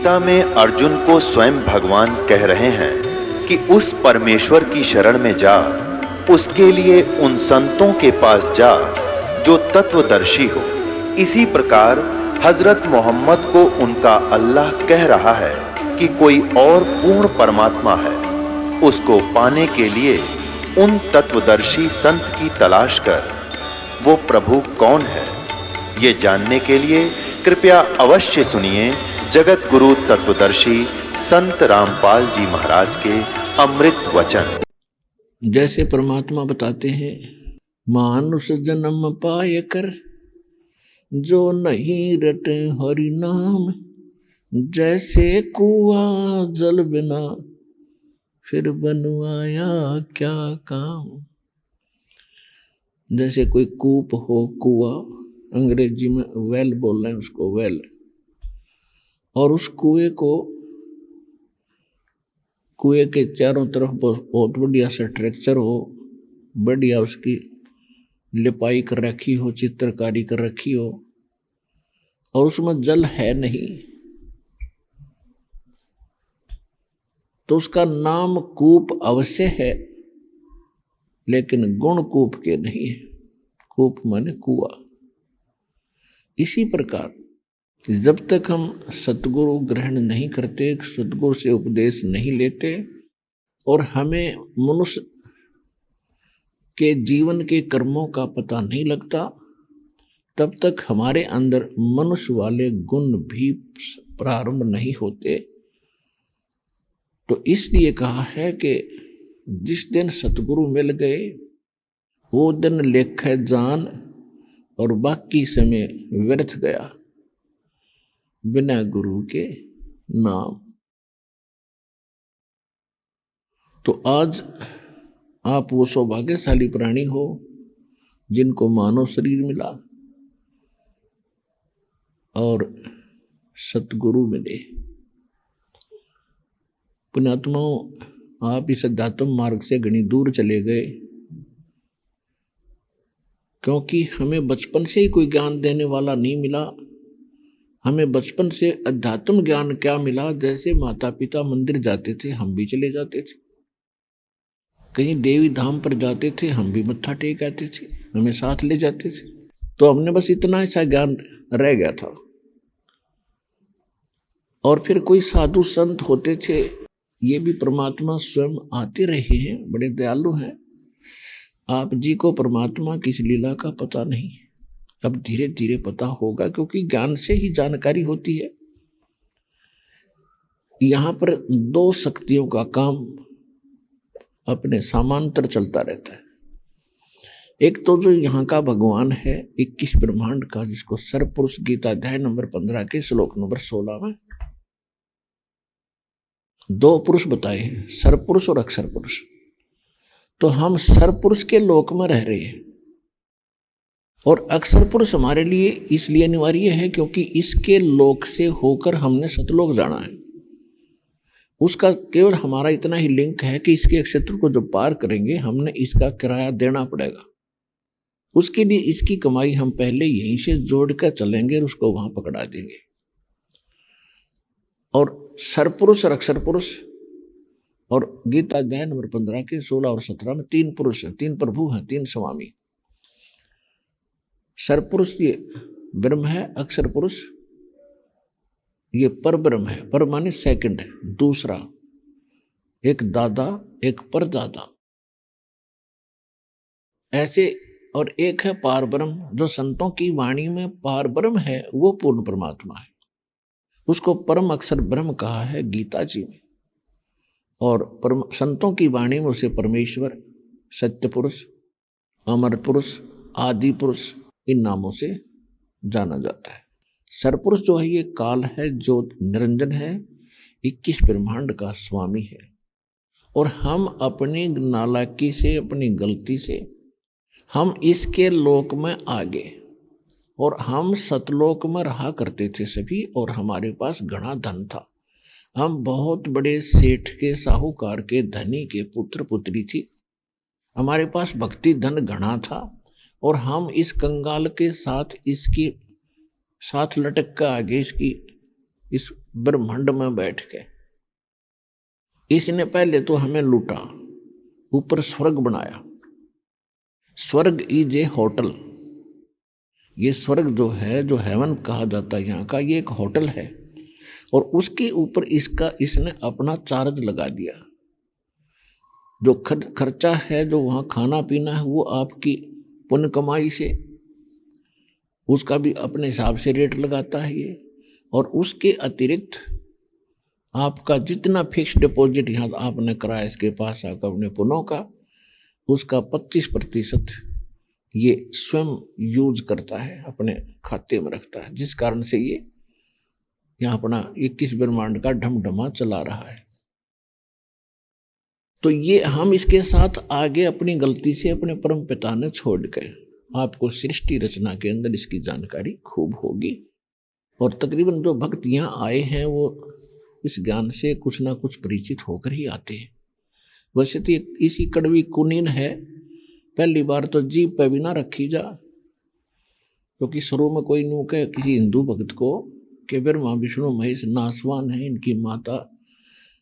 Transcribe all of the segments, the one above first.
गीता में अर्जुन को स्वयं भगवान कह रहे हैं कि उस परमेश्वर की शरण में जा, उसके लिए उन संतों के पास जा जो तत्वदर्शी हो। इसी प्रकार हजरत मोहम्मद को उनका अल्लाह कह रहा है कि कोई और पूर्ण परमात्मा है, उसको पाने के लिए उन तत्वदर्शी संत की तलाश कर। वो प्रभु कौन है, ये जानने के लिए कृपया अवश्य सुनिए जगत गुरु तत्वदर्शी संत रामपाल जी महाराज के अमृत वचन। जैसे परमात्मा बताते हैं, मानुष जन्म पाय कर जो नहीं रटे हरि नाम, जैसे कुआ जल बिना फिर बनवाया क्या काम। जैसे कोई कूप हो, कुआ, अंग्रेजी में वेल बोल रहे हैं उसको, वेल, और उस कुएं के चारों तरफ बहुत बढ़िया सा स्ट्रक्चर हो, बढ़िया उसकी लिपाई कर रखी हो, चित्रकारी कर रखी हो, और उसमें जल है नहीं, तो उसका नाम कूप अवश्य है, लेकिन गुण कूप के नहीं है। कूप माने कुआ। इसी प्रकार जब तक हम सतगुरु ग्रहण नहीं करते, सतगुरु से उपदेश नहीं लेते, और हमें मनुष्य के जीवन के कर्मों का पता नहीं लगता, तब तक हमारे अंदर मनुष्य वाले गुण भी प्रारंभ नहीं होते। तो इसलिए कहा है कि जिस दिन सतगुरु मिल गए वो दिन लेखे जान, और बाकी समय व्यर्थ गया बिना गुरु के नाम। तो आज आप वो सौभाग्यशाली प्राणी हो जिनको मानव शरीर मिला और सतगुरु मिले। पुण्यात्माओं, आप इस अध्यात्म मार्ग से घनी दूर चले गए, क्योंकि हमें बचपन से ही कोई ज्ञान देने वाला नहीं मिला। हमें बचपन से अध्यात्म ज्ञान क्या मिला, जैसे माता पिता मंदिर जाते थे हम भी चले जाते थे, कहीं देवी धाम पर जाते थे हम भी मत्था टेक आते थे, हमें साथ ले जाते थे। तो हमने बस इतना ऐसा ज्ञान रह गया था। और फिर कोई साधु संत होते थे, ये भी परमात्मा स्वयं आते रहे हैं, बड़े दयालु हैं। आप जी को परमात्मा की इस लीला का पता नहीं, अब धीरे धीरे पता होगा, क्योंकि ज्ञान से ही जानकारी होती है। यहां पर दो शक्तियों का काम अपने समांतर चलता रहता है। एक तो जो यहाँ का भगवान है 21 ब्रह्मांड का, जिसको सरपुरुष गीता अध्याय नंबर 15 के श्लोक नंबर 16 में दो पुरुष बताए हैं, सरपुरुष और अक्षर पुरुष। तो हम सरपुरुष के लोक में रह रहे हैं, और अक्षर पुरुष हमारे लिए इसलिए अनिवार्य है क्योंकि इसके लोक से होकर हमने सतलोक जाना है। उसका केवल हमारा इतना ही लिंक है कि इसके क्षेत्र को जब पार करेंगे हमने इसका किराया देना पड़ेगा। उसके लिए इसकी कमाई हम पहले यहीं से जोड़कर चलेंगे और उसको वहां पकड़ा देंगे। और सरपुरुष और अक्षर पुरुष, और गीता अध्याय नंबर 15 के 16 और 17 में 3 पुरुष हैं, 3 प्रभु हैं, 3 स्वामी। सरपुरुष ये ब्रह्म है, अक्षर पुरुष ये पर ब्रह्म है, पर माने सेकंड है, दूसरा, एक दादा एक परदादा ऐसे, और एक है पार ब्रह्म, जो संतों की वाणी में पार ब्रह्म है वो पूर्ण परमात्मा है, उसको परम अक्षर ब्रह्म कहा है गीता जी में। और संतों की वाणी में उसे परमेश्वर, सत्य पुरुष, अमर पुरुष, आदि पुरुष इन नामों से जाना जाता है। सरपुरुष जो है ये काल है, जो निरंजन है, 21 ब्रह्मांड का स्वामी है। और हम अपनी नालायकी से, अपनी गलती से हम इसके लोक में आ गए, और हम सतलोक में रहा करते थे सभी, और हमारे पास घना धन था। हम बहुत बड़े सेठ के, साहूकार के, धनी के पुत्र पुत्री थी, हमारे पास भक्ति धन घना था, और हम इस कंगाल के साथ, इसकी साथ लटक कर आगे, इसकी इस ब्रह्मांड में बैठ के इसने पहले तो हमें लूटा, ऊपर स्वर्ग बनाया। स्वर्ग इज ए होटल। ये स्वर्ग जो है, जो हेवन कहा जाता है यहाँ का, ये एक होटल है और उसके ऊपर इसने अपना चार्ज लगा दिया। जो खर्चा है, जो वहाँ खाना पीना है, वो आपकी पुण्य कमाई से, उसका भी अपने हिसाब से रेट लगाता है ये। और उसके अतिरिक्त आपका जितना फिक्स डिपॉजिट यहाँ आपने कराया इसके पास आकर अपने पुनों का, उसका 25% ये स्वयं यूज करता है, अपने खाते में रखता है, जिस कारण से ये यहाँ अपना 21 ब्रह्मांड का ढमढमा चला रहा है। तो ये हम इसके साथ आगे अपनी गलती से अपने परम पिता ने छोड़ गए। आपको सृष्टि रचना के अंदर इसकी जानकारी खूब होगी और तकरीबन जो भक्त यहाँ आए हैं वो इस ज्ञान से कुछ ना कुछ परिचित होकर ही आते हैं। वैसे तो इसी कड़वी कुनीन है, पहली बार तो जीभ पे भी ना रखी जा, क्योंकि शुरू में कोई नु कहे किसी हिंदू भक्त को कि ब्रह्मा विष्णु महेश नासवान है, इनकी माता,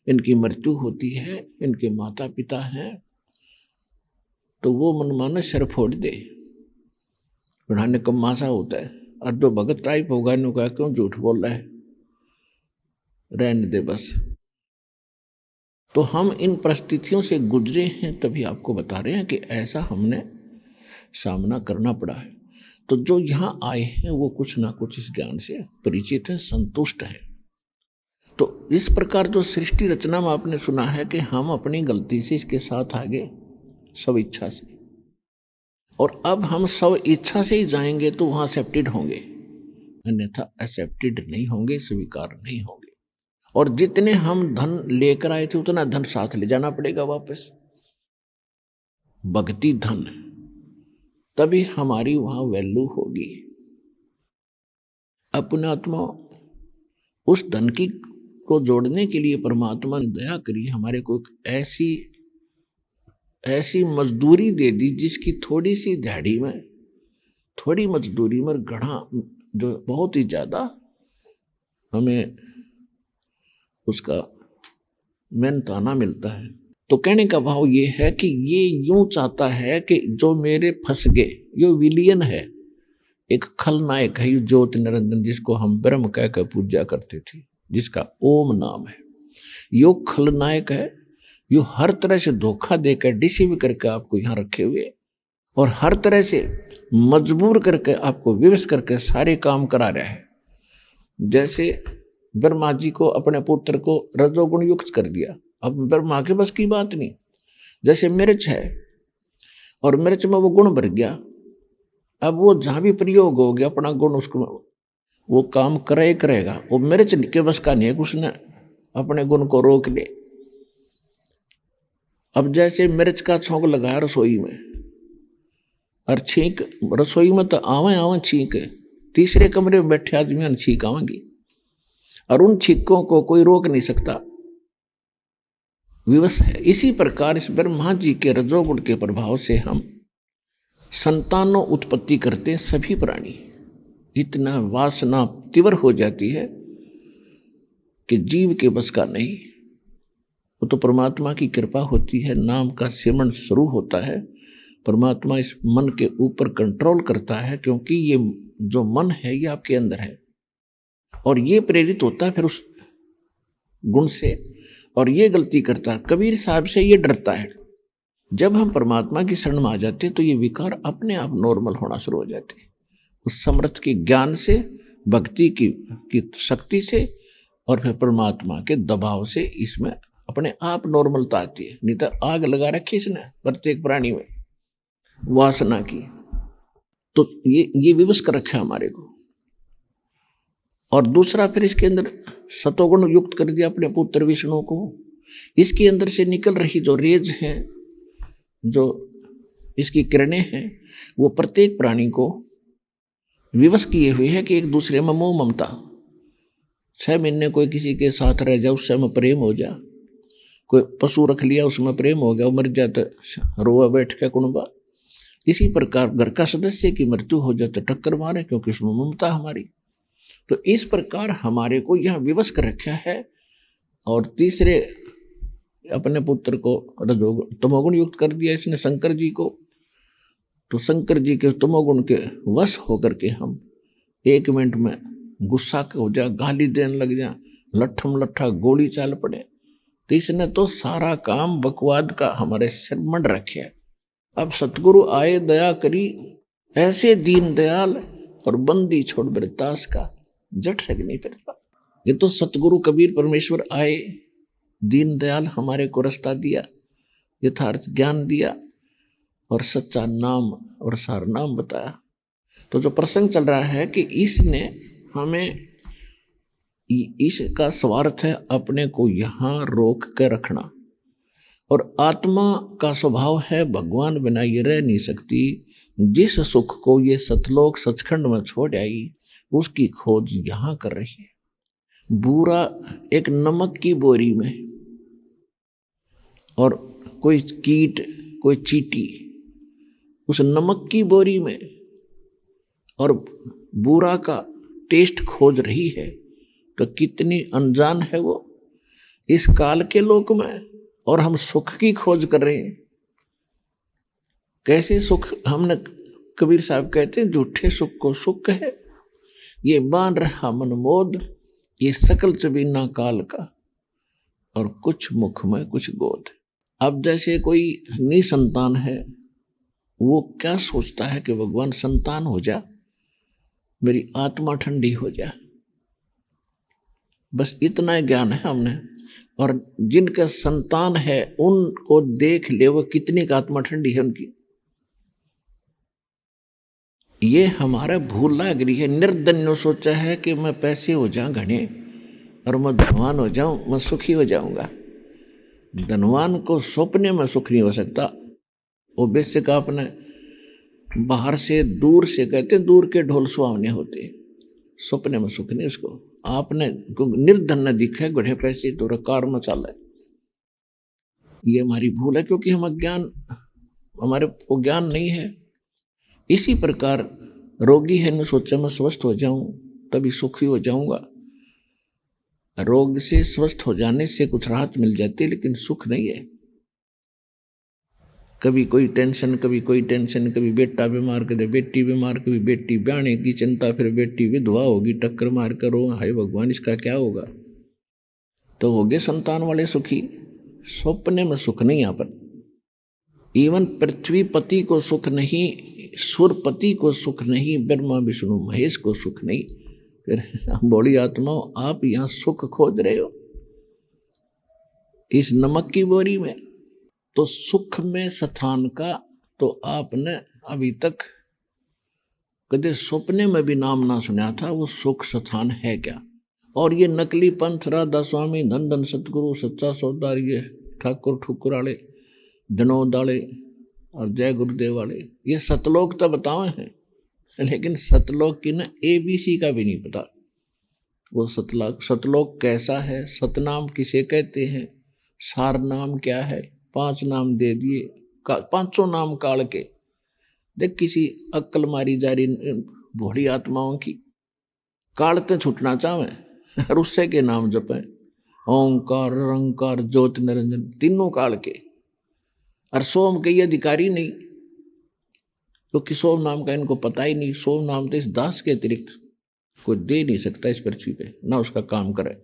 इनकी मृत्यु होती है, इनके माता पिता हैं, तो वो मनमाना सिर फोड़ दे, पढ़ाने कम मासा होता है। और जो भगत टाइप होगा इन्हों कहा क्यों झूठ बोल रहा है, रहने दे बस। तो हम इन परिस्थितियों से गुजरे हैं, तभी आपको बता रहे हैं कि ऐसा हमने सामना करना पड़ा है। तो जो यहाँ आए हैं वो कुछ ना कुछ इस ज्ञान से परिचित हैं, संतुष्ट हैं। तो इस प्रकार जो सृष्टि रचना में आपने सुना है कि हम अपनी गलती से इसके साथ आगे सब इच्छा से, और अब हम सब इच्छा से ही जाएंगे तो वहाँ एक्सेप्टेड होंगे, अन्यथा एक्सेप्टेड नहीं होंगे, स्वीकार नहीं होंगे। और जितने हम धन लेकर आए थे उतना धन साथ ले जाना पड़ेगा वापस, भक्ति धन, तभी हमारी वहां वैल्यू होगी। अपने आत्मा उस धन की को जोड़ने के लिए परमात्मा ने दया करी, हमारे को एक ऐसी मजदूरी दे दी जिसकी थोड़ी सी दिहाड़ी में, थोड़ी मजदूरी में गढ़ा जो बहुत ही ज्यादा हमें उसका मेहनताना मिलता है। तो कहने का भाव ये है कि ये यूं चाहता है कि जो मेरे फंस गए, ये विलियन है, एक खलनायक है, ये ज्योति निरंजन जिसको हम ब्रह्म कह कर पूजा करते थे, जिसका ओम नाम है, यो खलनायक है। यो हर तरह से धोखा देकर डिसीव करके आपको यहाँ रखे हुए और हर तरह से मजबूर करके आपको विवश करके सारे काम करा रहा है। जैसे ब्रह्मा जी को अपने पुत्र को रजोगुण युक्त कर दिया, अब ब्रह्मा के बस की बात नहीं। जैसे मिर्च है और मिर्च में वो गुण भर गया, अब वो जहां भी प्रयोग हो गया अपना गुण उसको वो काम करेगा। वो मिर्च के बस का नहीं है उसने अपने गुण को रोक ले। अब जैसे मिर्च का छौंक लगाया रसोई में और छींक, रसोई में तो आवे छींक, तीसरे कमरे में बैठे आदमी छींक आवेंगी और उन छींकों को कोई रोक नहीं सकता, विवश है। इसी प्रकार इस ब्रह्मा जी के रजोगुण के प्रभाव से हम संतानों उत्पत्ति करते हैं। सभी प्राणी इतना वासना तीव्र हो जाती है कि जीव के बस का नहीं। वो तो परमात्मा की कृपा होती है, नाम का सिमरण शुरू होता है, परमात्मा इस मन के ऊपर कंट्रोल करता है, क्योंकि ये जो मन है ये आपके अंदर है और ये प्रेरित होता है फिर उस गुण से, और ये गलती करता है। कबीर साहब से ये डरता है। जब हम परमात्मा की शरण में आ जाते हैं तो ये विकार अपने आप नॉर्मल होना शुरू हो जाते हैं, उस समर्थ के ज्ञान से, भक्ति की शक्ति से और फिर परमात्मा के दबाव से इसमें अपने आप नॉर्मलता आती है। नहीं तो आग लगा रखी इसने प्रत्येक प्राणी में वासना की, तो ये विवश कर रखा हमारे को। और दूसरा फिर इसके अंदर सतोगुण युक्त कर दिया अपने पुत्र विष्णु को। इसके अंदर से निकल रही जो रेज हैं, जो इसकी किरणें हैं, वो प्रत्येक प्राणी को विवश किए हुए है कि एक दूसरे में मोह ममता। 6 महीने कोई किसी के साथ रह जाए उससे में प्रेम हो जा, कोई पशु रख लिया उसमें प्रेम हो गया, वो मर जाता रोआ बैठ के कुणबा। इसी प्रकार घर का सदस्य की मृत्यु हो जाए तो टक्कर मारे, क्योंकि उसमें ममता हमारी। तो इस प्रकार हमारे को यह विवश कर रखा है। और तीसरे अपने पुत्र को तमोगुण युक्त कर दिया इसने शंकर जी को। तो शंकर जी के तमोगुण के वश होकर के हम 1 मिनट में गुस्सा हो जा, गाली देने लग जा, लट्ठम लट्ठा गोली चाल पड़े। तो इसने तो सारा काम बकवाद का हमारे सिर मंड रखे है। अब सतगुरु आए दया करी, ऐसे दीन दयाल और बंदी छोड़ बरतास का, जट सक नहीं फिरता। ये तो सतगुरु कबीर परमेश्वर आए, दीन दयाल हमारे को रास्ता दिया, यथार्थ ज्ञान दिया और सच्चा नाम और सार नाम बताया। तो जो प्रसंग चल रहा है कि इसने हमें, इसका स्वार्थ है अपने को यहाँ रोक के रखना। और आत्मा का स्वभाव है भगवान बिना ये रह नहीं सकती। जिस सुख को ये सतलोक सचखंड में छोड़ आई, उसकी खोज यहाँ कर रही है। बूरा एक नमक की बोरी में, और कोई कीट, कोई चींटी उस नमक की बोरी में, और बूरा का टेस्ट खोज रही है। तो कितनी अनजान है वो इस काल के लोक में, और हम सुख की खोज कर रहे हैं। कैसे सुख? हमने, कबीर साहब कहते हैं, झूठे सुख को सुख है, ये मान रहा मन मोद, ये सकल चबीना काल का, और कुछ मुख में कुछ गोद। अब जैसे कोई निसंतान है, वो क्या सोचता है कि भगवान संतान हो जा, मेरी आत्मा ठंडी हो जा। बस इतना ज्ञान है हमने। और जिनका संतान है उनको देख ले, वो कितनी का आत्मा ठंडी है उनकी। ये हमारा भूल लग रही है। निर्धन्य सोचा है कि मैं पैसे हो जाऊं घने और मैं धनवान हो जाऊं, मैं सुखी हो जाऊंगा। धनवान को सपने में सुख नहीं हो सकता। वो बेसिक आपने बाहर से, दूर से कहते, दूर के ढोल सुहावने होते, सपने में सुख नहीं उसको। आपने निर्धन दिखा गुढ़े पैसे तो कार मचाला है। ये हमारी भूल है, क्योंकि हम अज्ञान, हमारे को ज्ञान नहीं है। इसी प्रकार रोगी है न सोचा मैं स्वस्थ हो जाऊं तभी सुखी हो जाऊंगा। रोग से स्वस्थ हो जाने से कुछ राहत मिल जाती है, लेकिन सुख नहीं है। कभी कोई टेंशन, कभी कोई टेंशन, कभी बेटा बीमार, कभी बेटी बीमार, कभी बेटी ब्याने की चिंता, फिर बेटी विधवा होगी, टक्कर मार कर रो, हाय भगवान इसका क्या होगा। तो हो गए संतान वाले सुखी। सपने में सुख नहीं। यहाँ पर इवन पृथ्वीपति को सुख नहीं, सुरपति को सुख नहीं, ब्रह्मा विष्णु महेश को सुख नहीं। फिर बड़ी आत्माओं, आप यहाँ सुख खोज रहे हो इस नमक की बोरी में। तो सुख में स्थान का तो आपने अभी तक कदे सपने में भी नाम ना सुना था। वो सुख स्थान है क्या? और ये नकली पंथ, राधा स्वामी, धन धन सतगुरु, सच्चा सौदार, ये ठाकुर ठुकुर वाले, जनोद वाले और जय गुरुदेव वाले, ये सतलोक तो बताए हैं, लेकिन सतलोक की ना ABC का भी नहीं पता। वो सतलोक कैसा है, सतनाम किसे कहते हैं, सार नाम क्या है। 5 नाम दे दिए, 500 नाम काल के। देख किसी अक्ल मारी जा रही भोली आत्माओं की, काल ते छूटना चाहे और उससे के नाम जपें, ओंकार रंकार ज्योत निरंजन, तीनों काल के। और सोम के ये अधिकारी नहीं, क्योंकि सोम नाम का इनको पता ही नहीं। सोम नाम तो इस दास के अतिरिक्त कोई दे नहीं सकता इस पृथ्वी पे, ना उसका काम करे।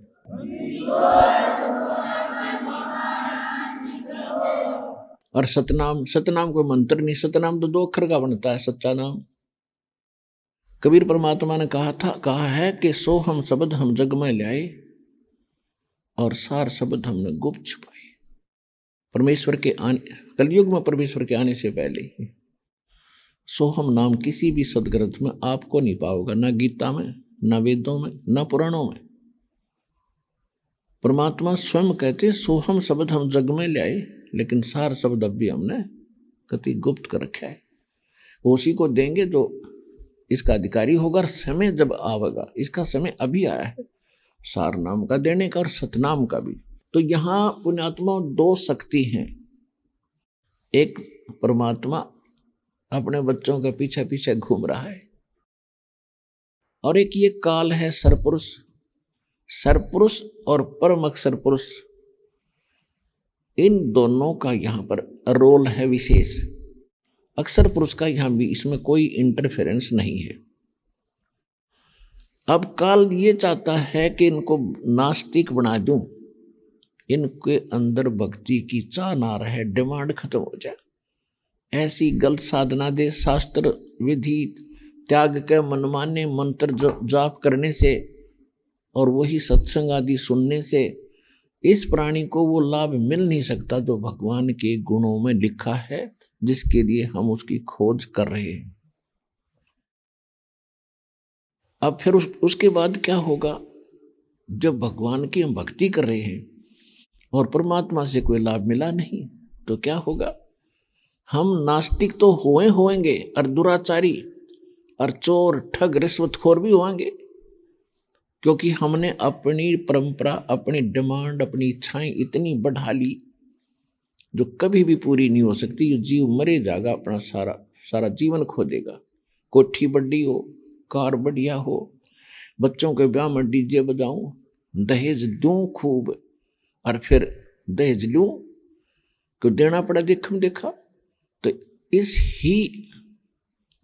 और सतनाम, सतनाम कोई मंत्र नहीं, सतनाम तो 2 अक्षर का बनता है, सच्चा नाम। कबीर परमात्मा ने कहा है कि सो हम शब्द हम जग में लाए, और सार शब्द हमने गुप्त छुपाए। परमेश्वर के आने, कलयुग में परमेश्वर के आने से पहले सोहम नाम किसी भी सदग्रंथ में आपको नहीं पाओगे, ना गीता में, ना वेदों में, ना पुराणों में। परमात्मा स्वयं कहते सोहम शब्द हम जग में लाए, लेकिन सार शब्द अब भी हमने कति गुप्त कर रखा है। उसी को देंगे जो इसका अधिकारी होगा। समय जब आवेगा, इसका समय अभी आया है सार नाम का देने का और सतनाम का भी। तो यहाँ पुण्यात्मा 2 शक्ति हैं। एक परमात्मा अपने बच्चों के पीछे पीछे घूम रहा है, और एक ये काल है सरपुरुष। सरपुरुष और परम अक्षर पुरुष, इन दोनों का यहाँ पर रोल है विशेष। अक्षर पुरुष का यहाँ भी इसमें कोई इंटरफेरेंस नहीं है। अब काल ये चाहता है कि इनको नास्तिक बना दूं, इनके अंदर भक्ति की चाह ना रहे, डिमांड खत्म हो जाए, ऐसी गलत साधना दे, शास्त्र विधि त्याग के मनमाने मंत्र जाप करने से और वही सत्संग आदि सुनने से इस प्राणी को वो लाभ मिल नहीं सकता जो भगवान के गुणों में लिखा है, जिसके लिए हम उसकी खोज कर रहे हैं। अब फिर उसके बाद क्या होगा? जब भगवान की हम भक्ति कर रहे हैं और परमात्मा से कोई लाभ मिला नहीं तो क्या होगा? हम नास्तिक तो होएंगे और दुराचारी और चोर ठग रिश्वतखोर भी होंगे, क्योंकि हमने अपनी परंपरा, अपनी डिमांड, अपनी इच्छाएं इतनी बढ़ा ली जो कभी भी पूरी नहीं हो सकती। जो जीव मरे जाएगा, अपना सारा जीवन खो देगा। कोठी बड़ी हो, कार बढ़िया हो, बच्चों के ब्याह में डीजे बजाऊं, दहेज दूं खूब, और फिर दहेज लूं क्यों देना पड़ा देखा। तो इस ही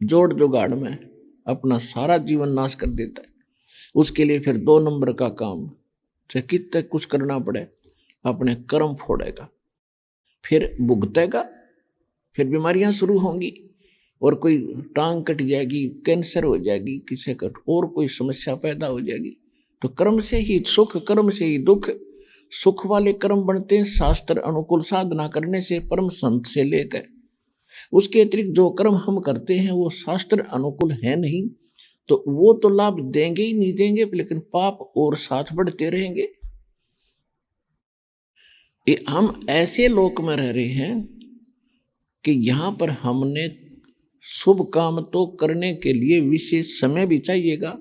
जोड़ जुगाड़ में अपना सारा जीवन नाश कर देता है। उसके लिए फिर 2 नंबर का काम, चाहे कितने कुछ करना पड़े, अपने कर्म फोड़ेगा, फिर भुगतेगा, फिर बीमारियां शुरू होंगी और कोई टांग कट जाएगी, कैंसर हो जाएगी, किसी का और कोई समस्या पैदा हो जाएगी। तो कर्म से ही सुख, कर्म से ही दुख। सुख वाले कर्म बनते हैं शास्त्र अनुकूल साधना करने से, परम संत से लेकर। उसके अतिरिक्त जो कर्म हम करते हैं वो शास्त्र अनुकूल है नहीं, तो वो तो लाभ देंगे ही नहीं देंगे, लेकिन पाप और साथ बढ़ते रहेंगे। हम ऐसे लोक में रह रहे हैं कि यहाँ पर हमने शुभ काम तो करने के लिए विशेष समय भी चाहिएगा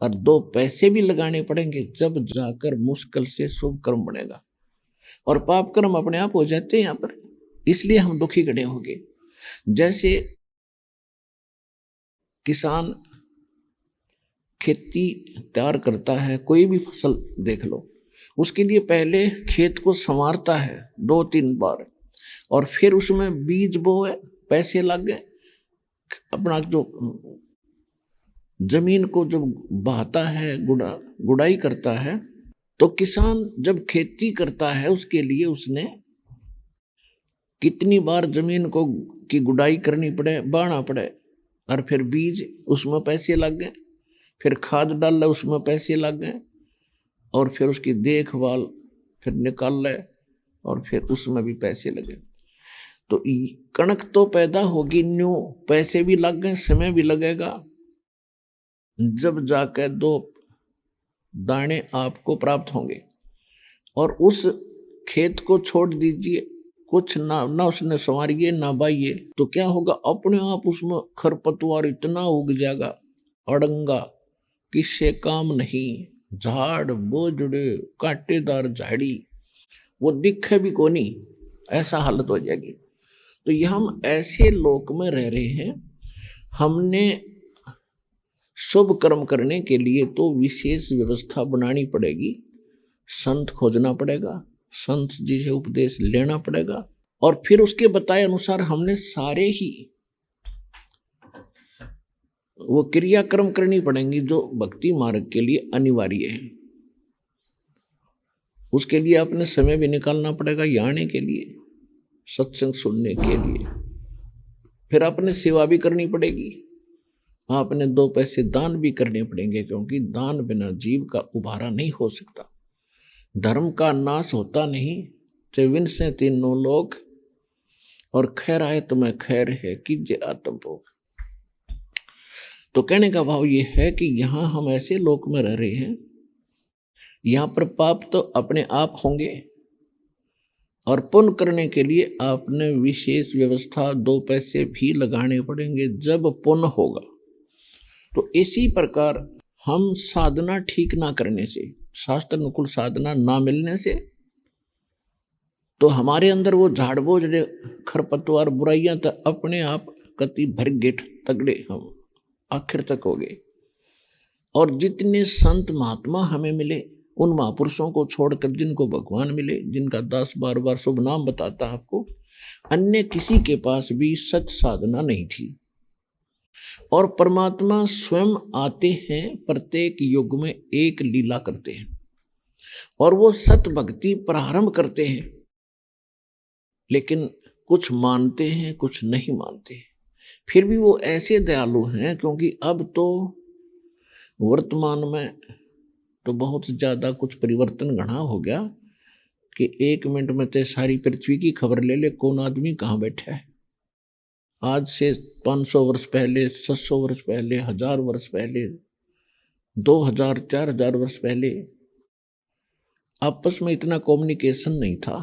और 2 पैसे भी लगाने पड़ेंगे, जब जाकर मुश्किल से शुभ कर्म बनेगा। और पाप कर्म अपने आप हो जाते हैं यहाँ पर, इसलिए हम दुखी खड़े होंगे। जैसे किसान खेती तैयार करता है, कोई भी फसल देख लो, उसके लिए पहले खेत को संवारता है 2-3 बार, और फिर उसमें बीज बोए, पैसे लग गए, अपना जो जमीन को जब बहाता है, गुड़ाई करता है। तो किसान जब खेती करता है उसके लिए उसने कितनी बार जमीन को की गुड़ाई करनी पड़े, बाढ़ना पड़े, और फिर बीज उसमें पैसे लग गए, फिर खाद डाल उसमें पैसे लग गए, और फिर उसकी देखभाल, फिर निकाल ले, और फिर उसमें भी पैसे लगे। तो कणक तो पैदा होगी, न्यू पैसे भी लग गए, समय भी लगेगा, जब जाकर 2 दाने आपको प्राप्त होंगे। और उस खेत को छोड़ दीजिए, कुछ ना उसने संवारिए ना बाइये, तो क्या होगा? अपने आप उसमें खरपतवार इतना उग जाएगा, अड़ंगा, किससे काम नहीं, झाड़ बोझड़े, कांटेदार झाड़ी, वो दिखे भी को नहीं, ऐसा हालत हो जाएगी। तो ये हम ऐसे लोक में रह रहे हैं। हमने शुभ कर्म करने के लिए तो विशेष व्यवस्था बनानी पड़ेगी, संत खोजना पड़ेगा, संत जी से उपदेश लेना पड़ेगा, और फिर उसके बताए अनुसार हमने सारे ही वो क्रियाक्रम करनी पड़ेंगी जो भक्ति मार्ग के लिए अनिवार्य है। उसके लिए अपने समय भी निकालना पड़ेगा, यहाँ आने के लिए, सत्संग सुनने के लिए। फिर अपने सेवा भी करनी पड़ेगी, आपने 2 पैसे दान भी करने पड़ेंगे, क्योंकि दान बिना जीव का उबारा नहीं हो सकता। धर्म का नाश होता नहीं, चाहे विन से 3 लोग, और खैर आए तो मैं खैर है कीजिए आत्म भोग। तो कहने का भाव ये है कि यहाँ हम ऐसे लोक में रह रहे हैं, यहाँ पर पाप तो अपने आप होंगे, और पुण्य करने के लिए आपने विशेष व्यवस्था 2 पैसे भी लगाने पड़ेंगे जब पुण्य होगा। तो इसी प्रकार हम साधना ठीक ना करने से, शास्त्र अनुकूल साधना ना मिलने से, तो हमारे अंदर वो झाड़ बोझ खरपतवार बुराइयां तो अपने आप कति भर गेट तगड़े हम आखिर तक हो गए। और जितने संत महात्मा हमें मिले, उन महापुरुषों को छोड़कर जिनको भगवान मिले, जिनका 10-12 शुभ नाम बताता आपको, अन्य किसी के पास भी सच साधना नहीं थी। और परमात्मा स्वयं आते हैं, प्रत्येक युग में एक लीला करते हैं और वो सत भक्ति प्रारंभ करते हैं, लेकिन कुछ मानते हैं कुछ नहीं मानते। फिर भी वो ऐसे दयालु हैं, क्योंकि अब तो वर्तमान में तो बहुत ज्यादा कुछ परिवर्तन घना हो गया कि 1 मिनट में तो सारी पृथ्वी की खबर ले ले कौन आदमी कहाँ बैठा है। आज से 500 वर्ष पहले, 700 वर्ष पहले, 1000 वर्ष पहले, 2000, 4000 वर्ष पहले आपस में इतना कम्युनिकेशन नहीं था,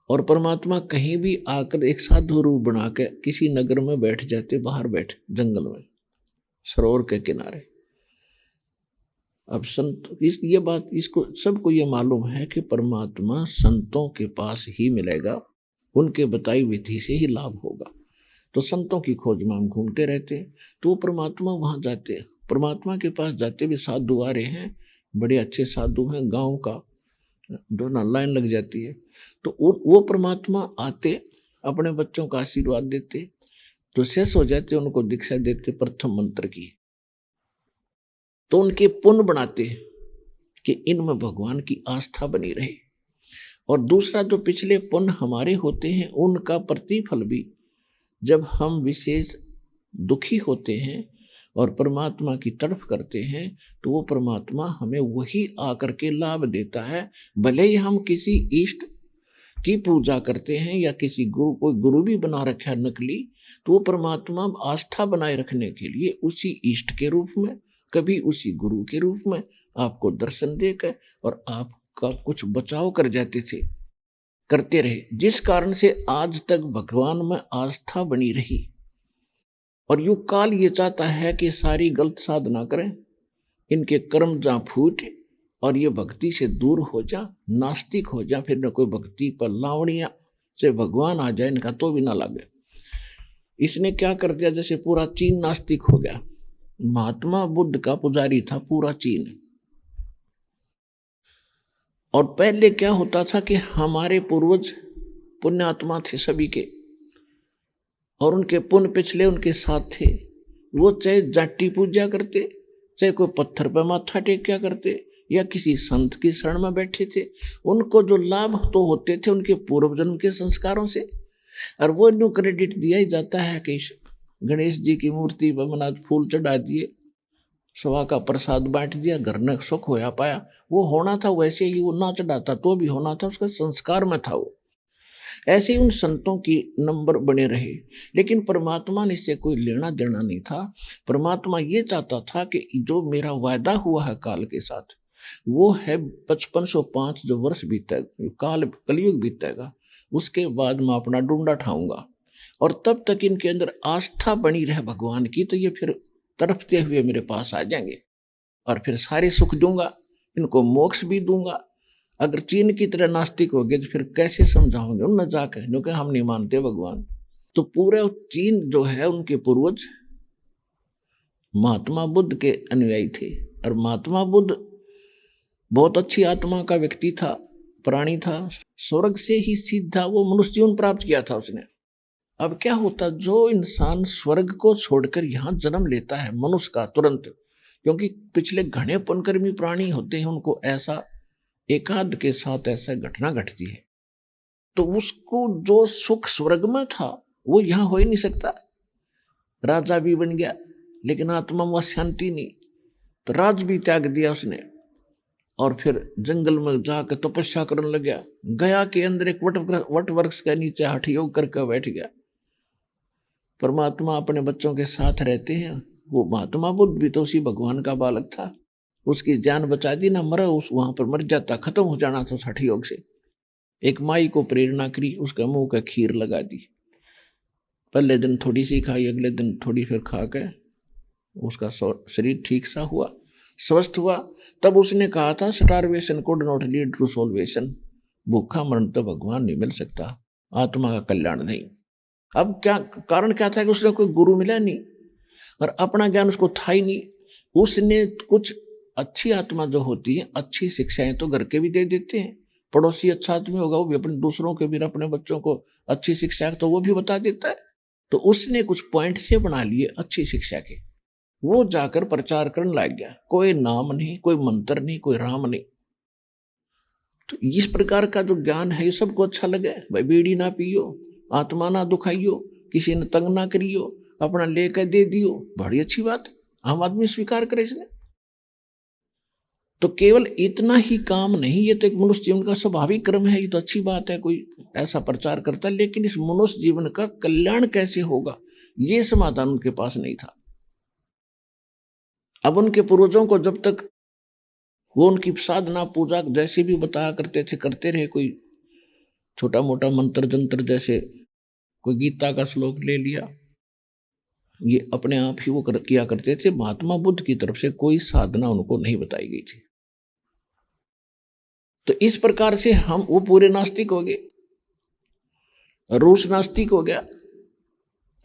और परमात्मा कहीं भी आकर एक साधु रूप बना के किसी नगर में बैठ जाते, बाहर बैठ जंगल में सरोवर के किनारे। अब संत ये बात इसको सबको ये मालूम है कि परमात्मा संतों के पास ही मिलेगा, उनके बताई विधि से ही लाभ होगा। तो संतों की खोज में हम घूमते रहते, तो वो परमात्मा वहां जाते, परमात्मा के पास जाते भी साधु आ रहे हैं, बड़े अच्छे साधु हैं, गांव का जो ना लाइन लग जाती है, तो वो परमात्मा आते, अपने बच्चों का आशीर्वाद देते, तो शेष हो जाते, उनको दीक्षा देते प्रथम मंत्र की, तो उनके पुण्य बनाते कि इनमें भगवान की आस्था बनी रहे। और दूसरा जो पिछले पुण्य हमारे होते हैं, उनका प्रतिफल भी जब हम विशेष दुखी होते हैं और परमात्मा की तड़फ करते हैं, तो वो परमात्मा हमें वही आकर के लाभ देता है। भले ही हम किसी इष्ट की पूजा करते हैं या किसी गुरु, कोई गुरु भी बना रखा है नकली, तो वो परमात्मा आस्था बनाए रखने के लिए उसी इष्ट के रूप में, कभी उसी गुरु के रूप में आपको दर्शन देकर और आपका कुछ बचाव कर जाते थे, करते रहे, जिस कारण से आज तक भगवान में आस्था बनी रही। और युग काल ये चाहता है कि सारी गलत साधना करें, इनके कर्म जहाँ फूटे और ये भक्ति से दूर हो जा, नास्तिक हो जा, फिर न कोई भक्ति पर लावणिया से भगवान आ जाए इनका तो भी ना लगे। इसने क्या कर दिया, जैसे पूरा चीन नास्तिक हो गया। महात्मा बुद्ध का पुजारी था पूरा चीन। और पहले क्या होता था कि हमारे पूर्वज पुण्यात्मा थे सभी के, और उनके पुण्य पिछले उनके साथ थे। वो चाहे जाटी पूजा करते, चाहे कोई पत्थर पर माथा टेक्या करते, या किसी संत की शरण में बैठे थे, उनको जो लाभ तो होते थे उनके पूर्व जन्म के संस्कारों से। और वो न्यू क्रेडिट दिया ही जाता है कि गणेश जी की मूर्ति पर फूल चढ़ा दिए, सवा का प्रसाद बांट दिया, घर ने सुख होया पाया। वो होना था वैसे ही, वो ना चढ़ाता तो भी होना था, उसका संस्कार में था वो। ऐसे ही उन संतों की नंबर बने रहे, लेकिन परमात्मा ने इससे कोई लेना देना नहीं था। परमात्मा ये चाहता था कि जो मेरा वायदा हुआ है काल के साथ, वो है 5505 जो वर्ष बीतेगा, काल कलयुग बीतेगा, उसके बाद मैं अपना डूंडा ठाऊंगा, और तब तक इनके अंदर आस्था बनी रहे भगवान की, तो ये फिर तड़पते हुए मेरे पास आ जाएंगे और फिर सारे सुख दूंगा, इनको मोक्ष भी दूंगा। अगर चीन की तरह नास्तिक हो गए तो फिर कैसे समझाओगे उन न जाकर, क्योंकि हम नहीं मानते भगवान। तो पूरा चीन जो है उनके पूर्वज महात्मा बुद्ध के अनुयायी थे, और महात्मा बुद्ध बहुत अच्छी आत्मा का व्यक्ति था, प्राणी था, स्वर्ग से ही सीधा वो मनुष्य जीवन प्राप्त किया था उसने। अब क्या होता, जो इंसान स्वर्ग को छोड़कर यहाँ जन्म लेता है मनुष्य का तुरंत, क्योंकि पिछले घने पुण्यकर्मी प्राणी होते हैं, उनको ऐसा एकाध के साथ ऐसा घटना घटती है, तो उसको जो सुख स्वर्ग में था वो यहाँ हो ही नहीं सकता। राजा भी बन गया लेकिन आत्मा में शांति नहीं, तो राज भी त्याग दिया उसने, और फिर जंगल में जाकर तपस्या करने लग गया। गया के अंदर एक वट वृक्ष के नीचे हठ योग करके बैठ गया। परमात्मा अपने बच्चों के साथ रहते हैं। वो महात्मा बुद्ध भी तो उसी भगवान का बालक था, उसकी जान बचा दी ना, मरा उस वहां पर मर जाता, खत्म हो जाना था हठ योग से। एक माई को प्रेरणा करी, उसका मुंह का खीर लगा दी, पहले दिन थोड़ी सी खाई, अगले दिन थोड़ी, फिर खा के उसका शरीर ठीक सा हुआ, स्वस्थ हुआ। तब उसने कहा था, starvation could not lead to salvation, भूखा मरण तो भगवान नहीं मिल सकता, आत्मा का कल्याण नहीं। अब क्या कारण क्या था कि उसने कोई गुरु मिला नहीं, और अपना ज्ञान उसको था ही नहीं, उसने कुछ अच्छी आत्मा जो होती है, अच्छी शिक्षाएं तो घर के भी दे देते हैं। पड़ोसी अच्छा आदमी होगा, वो भी अपने दूसरों के भी, अपने बच्चों को अच्छी शिक्षा तो वो भी बता देता है। तो उसने कुछ पॉइंट से बना लिए अच्छी शिक्षा के, वो जाकर प्रचार करने लग गया। कोई नाम नहीं, कोई मंत्र नहीं, कोई राम नहीं। तो इस प्रकार का जो ज्ञान है ये सबको अच्छा लगे। भाई बीड़ी ना पियो, आत्मा ना दुखाइयो, किसी ने तंग ना करियो, अपना लेकर दे दियो, बड़ी अच्छी बात है, आम आदमी स्वीकार करे इसने। तो केवल इतना ही काम नहीं, ये तो एक मनुष्य जीवन का स्वाभाविक क्रम है, ये तो अच्छी बात है, कोई ऐसा प्रचार करता है। लेकिन इस मनुष्य जीवन का कल्याण कैसे होगा, ये समाधान उनके पास नहीं था। अब उनके पूर्वजों को जब तक वो उनकी साधना पूजा जैसे भी बताया करते थे करते रहे, कोई छोटा मोटा मंत्र जंत्र, जैसे कोई गीता का श्लोक ले लिया, ये अपने आप ही वो किया करते थे। महात्मा बुद्ध की तरफ से कोई साधना उनको नहीं बताई गई थी। तो इस प्रकार से हम वो पूरे नास्तिक हो गए, रूस नास्तिक हो गया।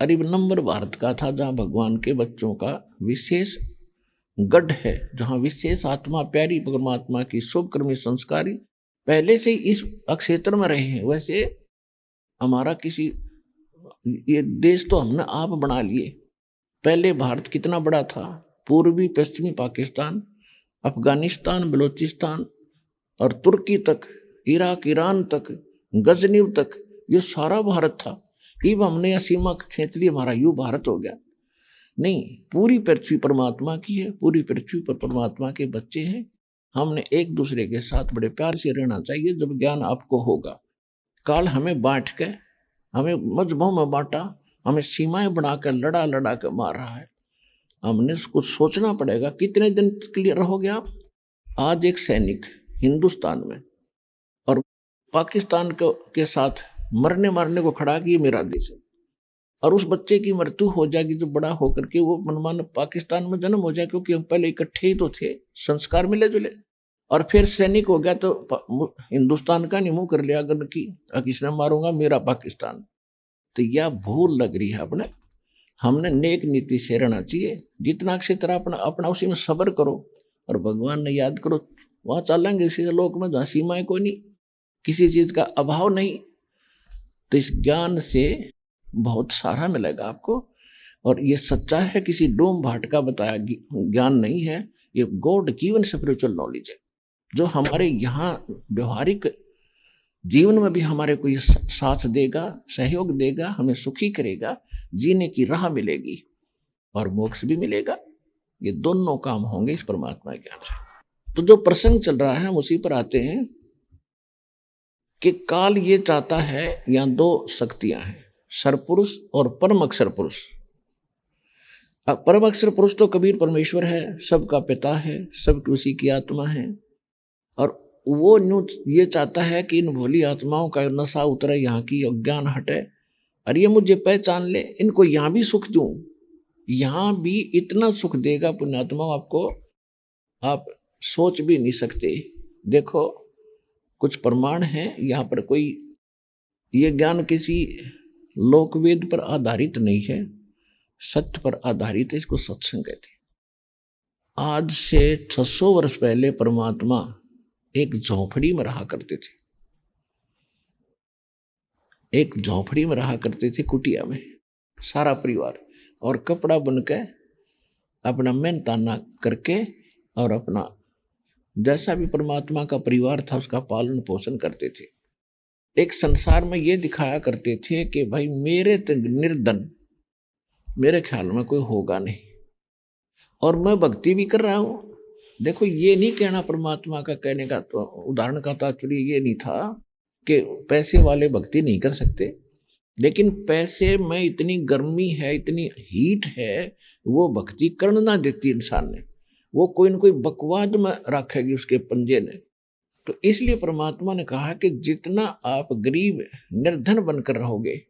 अरब नंबर भारत का था, जहां भगवान के बच्चों का विशेष गढ़ है, जहां विशेष आत्मा प्यारी परमात्मा की शुभ कर्मी संस्कारी पहले से ही इस क्षेत्र में रहे हैं। वैसे हमारा किसी ये देश तो हमने आप बना लिए। पहले भारत कितना बड़ा था, पूर्वी पश्चिमी पाकिस्तान, अफगानिस्तान, बलूचिस्तान और तुर्की तक, इराक, ईरान तक, गजनीव तक, ये सारा भारत था। अब हमने यह सीमा खींच ली, हमारा यू भारत हो गया। नहीं, पूरी पृथ्वी परमात्मा की है, पूरी पृथ्वी पर परमात्मा के बच्चे हैं। हमने एक दूसरे के साथ बड़े प्यार से रहना चाहिए। जब ज्ञान आपको होगा, काल हमें बांट के, हमें मजहबों में बांटा, हमें सीमाएं बनाकर लड़ा लड़ा कर मार रहा है। हमने उसको सोचना पड़ेगा, कितने दिन क्लियर रहोगे आप। आज एक सैनिक हिंदुस्तान में और पाकिस्तान के साथ मरने मारने को खड़ा कि ये मेरा देश है, और उस बच्चे की मृत्यु हो जाएगी जो बड़ा होकर के वो मनमान पाकिस्तान में जन्म हो जाए, क्योंकि हम पहले इकट्ठे ही तो थे, संस्कार मिले जुले, और फिर सैनिक हो गया तो हिंदुस्तान का नहीं मुंह कर लिया अगर कि किसने मारूंगा मेरा पाकिस्तान। तो यह भूल लग रही है अपने। हमने नेक नीति से रहना चाहिए, जितना अच्छी तरह अपना उसी में सब्र करो और भगवान ने याद करो, वहां चलेंगे इसी लोक में जहाँ सीमाएं कोई नहीं, किसी चीज का अभाव नहीं। तो इस ज्ञान से बहुत सारा मिलेगा आपको। और ये सच्चा है, किसी डोम भाट का बताया ज्ञान नहीं है, ये गॉड गिवन स्पिरिचुअल नॉलेज है, जो हमारे यहाँ व्यवहारिक जीवन में भी हमारे को ये साथ देगा, सहयोग देगा, हमें सुखी करेगा, जीने की राह मिलेगी और मोक्ष भी मिलेगा। ये दोनों काम होंगे इस परमात्मा के ज्ञान से। तो जो प्रसंग चल रहा है हम उसी पर आते हैं कि काल ये चाहता है, यहाँ दो शक्तियां हैं, सरपुरुष और परम अक्षर पुरुष। परम अक्षर पुरुष तो कबीर परमेश्वर है, सबका पिता है, सबकी उसी की आत्मा है, और वो ये चाहता है कि इन भोली आत्माओं का नशा उतरे, यहाँ की अज्ञान हटे, और ये मुझे पहचान ले, इनको यहाँ भी सुख दूं, यहाँ भी इतना सुख देगा पुण्यात्मा आपको, आप सोच भी नहीं सकते। देखो कुछ प्रमाण है यहाँ पर, कोई ये ज्ञान किसी लोकवेद पर आधारित नहीं है, सत्य पर आधारित है, इसको सत्संग कहते हैं। आज से 600 वर्ष पहले परमात्मा एक झोंपड़ी में रहा करते थे, एक झोंपड़ी में रहा करते थे, कुटिया में, सारा परिवार, और कपड़ा बनकर अपना मेहनताना करके और अपना जैसा भी परमात्मा का परिवार था उसका पालन पोषण करते थे। एक संसार में ये दिखाया करते थे कि भाई मेरे निर्धन मेरे ख्याल में कोई होगा नहीं, और मैं भक्ति भी कर रहा हूं। देखो ये नहीं कहना परमात्मा का कहने का तो उदाहरण का तात्पर्य ये नहीं था कि पैसे वाले भक्ति नहीं कर सकते, लेकिन पैसे में इतनी गर्मी है, इतनी हीट है, वो भक्ति करना ना देती इंसान ने, वो कोई न कोई बकवाद में रखेगी उसके पंजे ने। तो इसलिए परमात्मा ने कहा कि जितना आप गरीब निर्धन बनकर रहोगे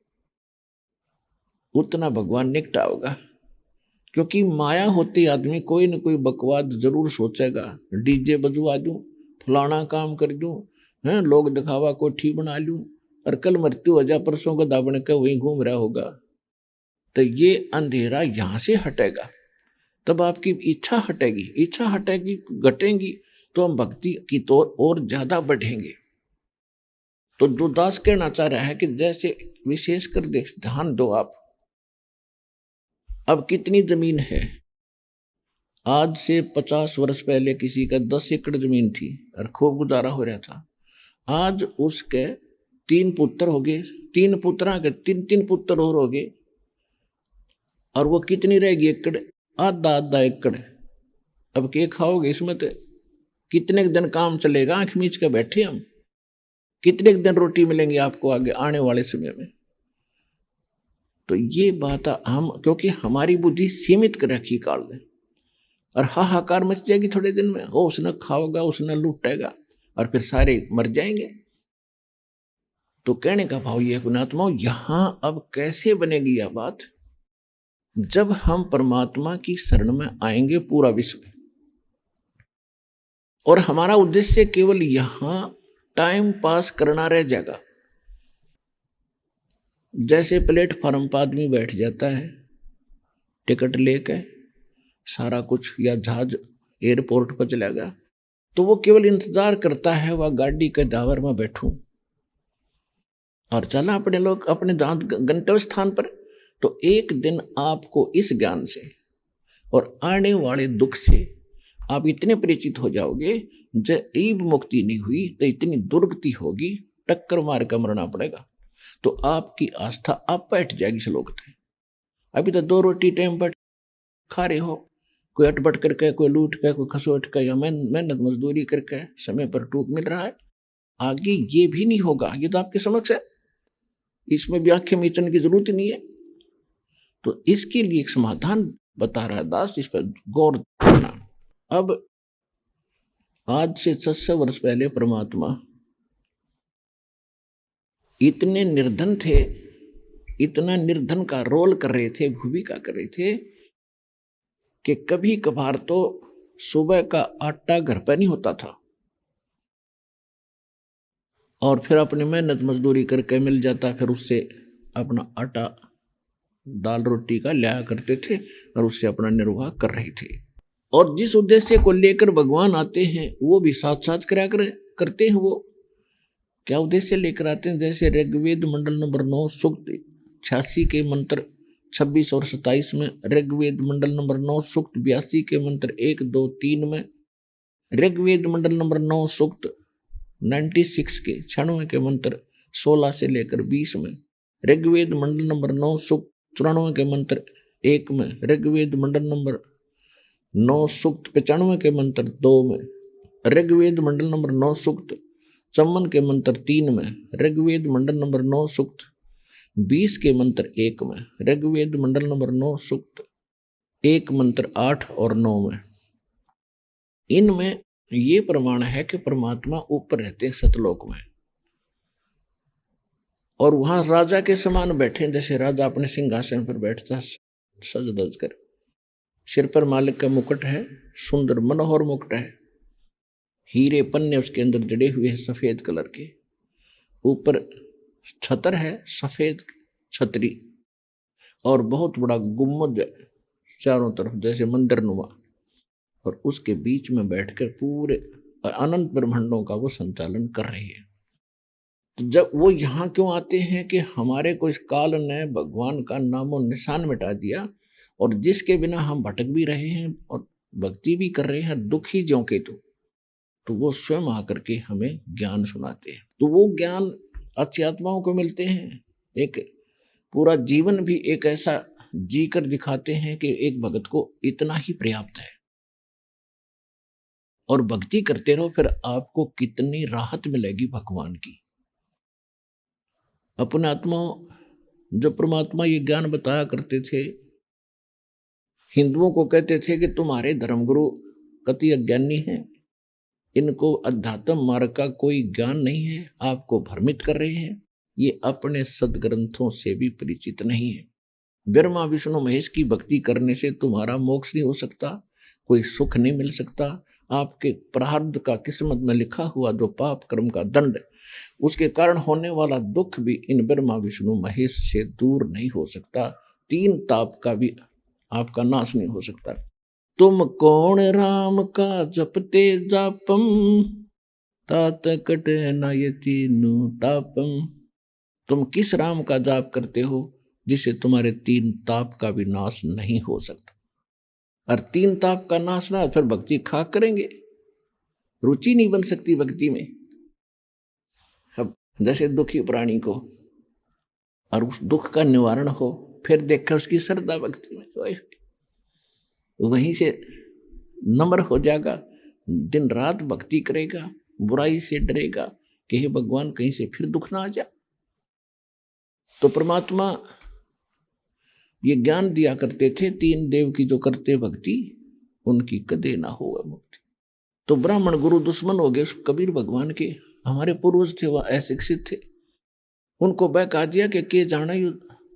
उतना भगवान निकटा होगा, क्योंकि माया होती आदमी कोई न कोई बकवाद जरूर सोचेगा, डीजे बजवा दूं, फलाना काम कर दूं, हैं लोग दिखावा कोठी बना लूं, और कल मृत्यु हो जा, परसों का दाबण के वहीं घूम रहा होगा। तो ये अंधेरा यहां से हटेगा। तब आपकी इच्छा हटेगी, इच्छा हटेगी, घटेंगी, तो हम भक्ति की तौर और ज्यादा बढ़ेंगे। तो जो दास कहना चाह रहा है कि जैसे विशेषकर ध्यान दो आप, अब कितनी जमीन है? आज से 50 वर्ष पहले किसी का 10 एकड़ जमीन थी और खूब गुजारा हो रहा था। आज उसके 3 पुत्र हो गए, 3 पुत्रा के 3 पुत्र और हो गए, और वो कितनी रहेगी एकड़? आधा आधा एकड़। अब क्या खाओगे इसमें? तो कितने दिन काम चलेगा? आंख मीच के बैठे हम, कितने दिन रोटी मिलेंगी आपको आगे आने वाले समय में? तो ये बात हम, क्योंकि हमारी बुद्धि सीमित कर रखी काल ने, और हाहाकार मच जाएगी थोड़े दिन में, वो उसने खाओगा, उसने लूटेगा, और फिर सारे मर जाएंगे। तो कहने का भाव ये पुण्यात्माओं, यहां अब कैसे बनेगी यह बात? जब हम परमात्मा की शरण में आएंगे पूरा विश्व, और हमारा उद्देश्य केवल यहां टाइम पास करना रह जाएगा। जैसे प्लेटफॉर्म पर आदमी बैठ जाता है टिकट लेकर, सारा कुछ, या जहाज एयरपोर्ट पर चला गया, तो वो केवल इंतजार करता है वह गाड़ी के ड्राइवर में बैठूं और चला अपने लोग अपने गंतव्य स्थान पर। तो एक दिन आपको इस ज्ञान से और आने वाले दुख से आप इतने परिचित हो जाओगे, जब ईब मुक्ति नहीं हुई तो इतनी दुर्गति होगी, टक्कर मार कर मरना पड़ेगा। तो आपकी आस्था आप बैठ जाएगी श्लोक थे। अभी तो 2 रोटी टाइम पर खा रहे हो, कोई अटपट करके, कोई लूट के, कोई खसोट के, या मेहनत मजदूरी करके समय पर टूक मिल रहा है। आगे ये भी नहीं होगा, ये तो आपके समक्ष है, इसमें व्याख्या मीचन की जरूरत नहीं है। तो इसके लिए एक समाधान बता रहा है दास, इस पर गौर करना। अब आज से 600 वर्ष पहले परमात्मा इतने निर्धन थे, इतना निर्धन का रोल कर रहे थे, भूमिका कर रहे थे, कि कभी कभार तो सुबह का आटा घर पर नहीं होता था, और फिर अपनी मेहनत मजदूरी करके मिल जाता, फिर उससे अपना आटा दाल रोटी का लिया करते थे और उससे अपना निर्वाह कर रहे थे। और जिस उद्देश्य को लेकर भगवान आते हैं वो भी साथ साथ करते हैं। वो क्या उद्देश्य लेकर आते हैं? जैसे ऋग्वेद मंडल नंबर 9 सूक्त 86 के मंत्र 26 और 27 में, ऋग्वेद मंडल नंबर 9 सूक्त 82 के मंत्र 1, 2, 3 में, ऋग्वेद मंडल नंबर 9 सूक्त 96 के 96 के मंत्र 16 से लेकर 20 में, ऋग्वेद मंडल नंबर 9 सूक्त 94 के मंत्र 1 में, ऋग्वेद मंडल नंबर 9 सूक्त 95 के मंत्र 2 में, ऋग्वेद मंडल नंबर 9 सूक्त 54 के मंत्र 3 में, ऋग्वेद मंडल नंबर 9 सूक्त 20 के मंत्र 1 में, ऋग्वेद मंडल नंबर 9 सूक्त 1 मंत्र 8 और 9 में। इनमें ये प्रमाण है कि परमात्मा ऊपर रहते हैं सतलोक में, और वहां राजा के समान बैठे, जैसे राजा अपने सिंहासन पर बैठता सज धज कर, सिर पर मालिक का मुकुट है, सुंदर मनोहर मुकुट है, हीरे पन्ने उसके अंदर जड़े हुए हैं सफेद कलर के, ऊपर छतर है सफेद छतरी, और बहुत बड़ा गुम्बद चारों तरफ जैसे मंदिर नुमा, और उसके बीच में बैठकर पूरे अनंत ब्रह्मांडों का वो संचालन कर रही है। तो जब वो यहाँ क्यों आते हैं कि हमारे को इस काल ने भगवान का नामो निशान मिटा दिया, और जिसके बिना हम भटक भी रहे हैं और भक्ति भी कर रहे हैं दुखी ज्यों के, तो वो स्वयं आकर के हमें ज्ञान सुनाते हैं। तो वो ज्ञान अच्छी आत्माओं को मिलते हैं, एक पूरा जीवन भी एक ऐसा जी कर दिखाते हैं कि एक भगत को इतना ही पर्याप्त है, और भक्ति करते रहो, फिर आपको कितनी राहत मिलेगी भगवान की। अपने आत्माओं, जब परमात्मा ये ज्ञान बताया करते थे, हिंदुओं को कहते थे कि तुम्हारे धर्मगुरु कति अज्ञानी हैं, इनको अध्यात्म मार्ग का कोई ज्ञान नहीं है, आपको भ्रमित कर रहे हैं, ये अपने सदग्रंथों से भी परिचित नहीं है। ब्रह्मा विष्णु महेश की भक्ति करने से तुम्हारा मोक्ष नहीं हो सकता, कोई सुख नहीं मिल सकता, आपके प्रारब्ध का किस्मत में लिखा हुआ जो पाप कर्म का दंड, उसके कारण होने वाला दुख भी इन ब्रह्मा विष्णु महेश से दूर नहीं हो सकता, 3 ताप का भी आपका नाश नहीं हो सकता। तुम कौन राम का जपते जापम, तात कट नयतीनु तापम। तुम किस राम का जाप करते हो जिससे तुम्हारे 3 ताप का भी नाश नहीं हो सकता। और 3 ताप का नाश ना, फिर भक्ति खा करेंगे, रुचि नहीं बन सकती भक्ति में। अब जैसे दुखी प्राणी को और उस दुख का निवारण हो, फिर देखा उसकी श्रद्धा भक्ति में, वहीं से नम्र हो जाएगा, दिन रात भक्ति करेगा, बुराई से डरेगा कि हे भगवान कहीं से फिर दुख ना आ जाए। तो परमात्मा ये ज्ञान दिया करते थे, 3 देव की जो करते भक्ति उनकी कदे ना हो मुक्ति। तो ब्राह्मण गुरु दुश्मन हो गए कबीर भगवान के। हमारे पूर्वज थे वह अशिक्षित थे, उनको बहका दिया कि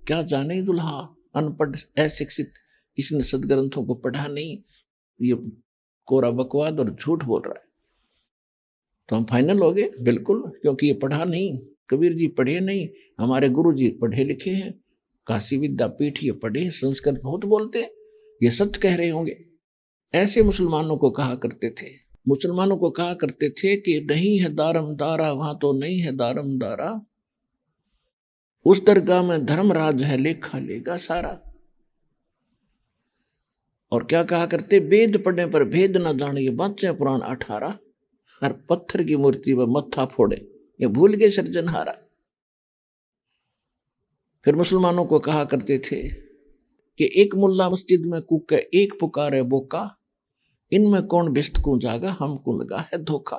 क्या जाने दुल्हा, अनपढ़ अशिक्षित, इसने सदग्रंथों को पढ़ा नहीं, ये कोरा बकवाद और झूठ बोल रहा है। तो हम फाइनल हो गए बिल्कुल, क्योंकि ये पढ़ा नहीं, कबीर जी पढ़े नहीं, हमारे गुरु जी पढ़े लिखे हैं, काशी विद्यापीठ ये पढ़े, संस्कृत बहुत बोलते हैं, ये सत्य कह रहे होंगे। ऐसे मुसलमानों को कहा करते थे, मुसलमानों को कहा करते थे कि नहीं है दारम दारा, वहां तो नहीं है दारम दारा, उस दरगाह में धर्मराज है, लेखा लेगा सारा। और क्या कहा करते, वेद पढ़ने पर भेद न जाने, ये बातें पुराण 18, हर पत्थर की मूर्ति पर मत्था फोड़े, ये भूल गए सृजनहारा। फिर मुसलमानों को कहा करते थे कि एक मुल्ला मस्जिद में कूके, एक पुकारे बोका, इनमें कौन बिस्त को जागा, हमको लगा है धोखा।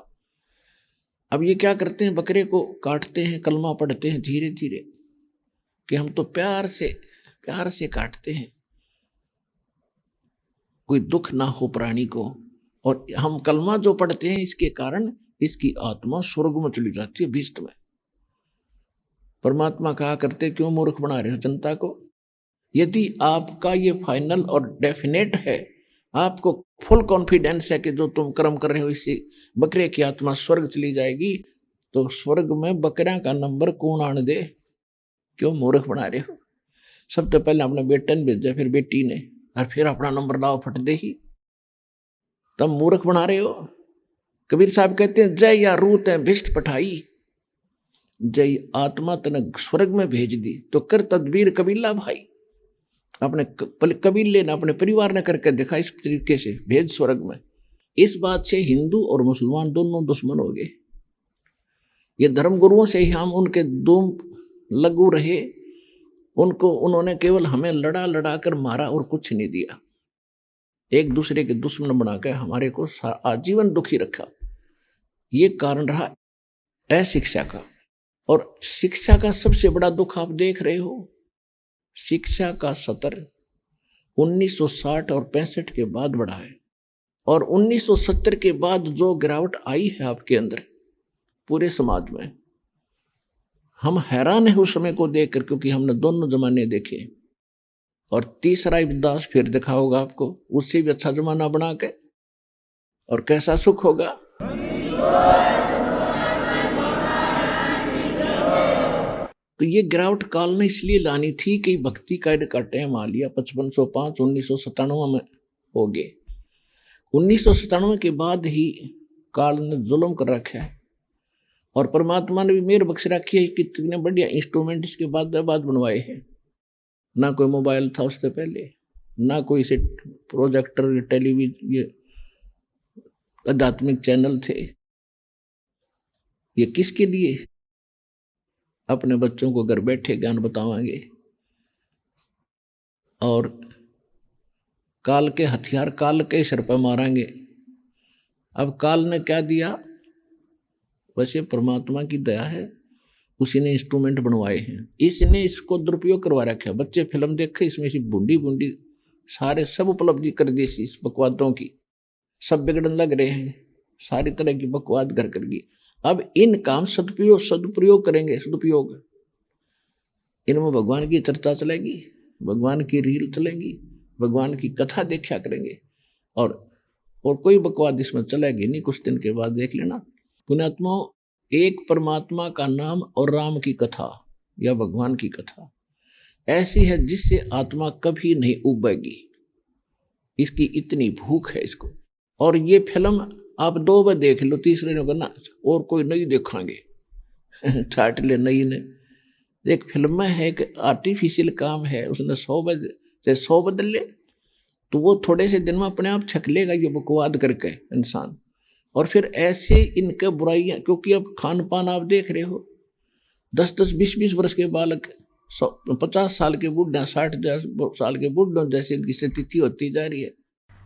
अब ये क्या करते हैं, बकरे को काटते हैं, कलमा पढ़ते हैं धीरे धीरे, कि हम तो प्यार से काटते हैं, कोई दुख ना हो प्राणी को। और हम कलमा जो पढ़ते हैं इसके कारण इसकी आत्मा स्वर्ग में चली जाती है, भीष्ट में। परमात्मा कहा करते, क्यों मूर्ख बना रहे हो जनता को। यदि आपका ये फाइनल और डेफिनेट है, आपको फुल कॉन्फिडेंस है कि जो तुम कर्म कर रहे हो इससे बकरे की आत्मा स्वर्ग चली जाएगी, तो स्वर्ग में बकरियां का नंबर कौन आने दे, क्यों मूर्ख बना रहे हो। सबसे पहले अपने बेटे ने भेजा, फिर बेटी ने, और फिर अपना नंबर लाओ फट दे ही, तब मूर्ख बना रहे हो। कबीर साहब कहते हैं, जय या रूत है भिष्ट पठाई, जय आत्मा तने स्वर्ग में भेज दी, तो कर तदबीर कबीला भाई। अपने कबीले ने, अपने परिवार ने करके देखा, इस तरीके से भेज स्वर्ग में। इस बात से हिंदू और मुसलमान दोनों दुश्मन हो गए। ये धर्म गुरुओं से ही हम उनके दुम लगू रहे, उन्होंने केवल हमें लड़ा लड़ा कर मारा और कुछ नहीं दिया, एक दूसरे के दुश्मन बनाकर हमारे को आजीवन दुखी रखा। ये कारण रहा अशिक्षा का। और शिक्षा का सबसे बड़ा दुख आप देख रहे हो, शिक्षा का स्तर 1960 और 65 के बाद बढ़ा है, और 1970 के बाद जो गिरावट आई है आपके अंदर पूरे समाज में, हम हैरान है उस समय को देखकर, क्योंकि हमने दोनों जमाने देखे। और तीसरा विदास फिर दिखा होगा आपको, उससे भी अच्छा जमाना बना के, और कैसा सुख होगा। तो ये गिरावट काल ने इसलिए लानी थी कि भक्ति का टाइम आ लिया। 5505 1997 में हो गए। 1997 के बाद ही काल ने जुल्म कर रखा है, और परमात्मा ने भी मेहर बख्श रखी है। कितने बढ़िया इंस्ट्रूमेंट इसके बाद बनवाए हैं। ना कोई मोबाइल था उससे पहले, ना कोई से प्रोजेक्टर, टेलीविजन, ये आध्यात्मिक चैनल थे। ये किसके लिए? अपने बच्चों को घर बैठे ज्ञान बतावांगे। और काल के हथियार काल के सिर पर मारेंगे। अब काल ने क्या दिया? वैसे परमात्मा की दया है, उसी ने इंस्ट्रूमेंट बनवाए हैं, इसने इसको दुरुपयोग करवा रखा है। बच्चे फिल्म देखे, इसमें से बूंदी बूंदी सारे सब उपलब्धि कर दी इस बकवादों की, सब बिगड़न लग रहे हैं, सारी तरह की बकवाद घर कर गई। अब इन काम सदुपयोग करेंगे, सदुपयोग, इनमें भगवान की चर्चा चलेगी, भगवान की रील चलेगी, भगवान की कथा देखा करेंगे, और कोई बकवाद इसमें चलेगी नहीं। कुछ दिन के बाद देख लेना पुण्यात्मा, एक परमात्मा का नाम और राम की कथा या भगवान की कथा ऐसी है जिससे आत्मा कभी नहीं उबेगी। इसकी इतनी भूख है इसको। और ये फिल्म आप 2 बार देख लो, तीसरे ने कहना और कोई नहीं देखेंगे ठाट ले नहीं ने। एक फिल्म में है कि आर्टिफिशियल काम है, उसने 100 बदल ले तो वो थोड़े से दिन में अपने आप छक लेगा ये बकवाद करके इंसान। और फिर ऐसे इनके बुराइयां, क्योंकि अब खान पान आप देख रहे हो, 10-10, 20-20 वर्ष के बालक 50 साल के बूढ़े, 60 साल के बूढ़ों जैसे इनकी स्थिति होती जा रही है।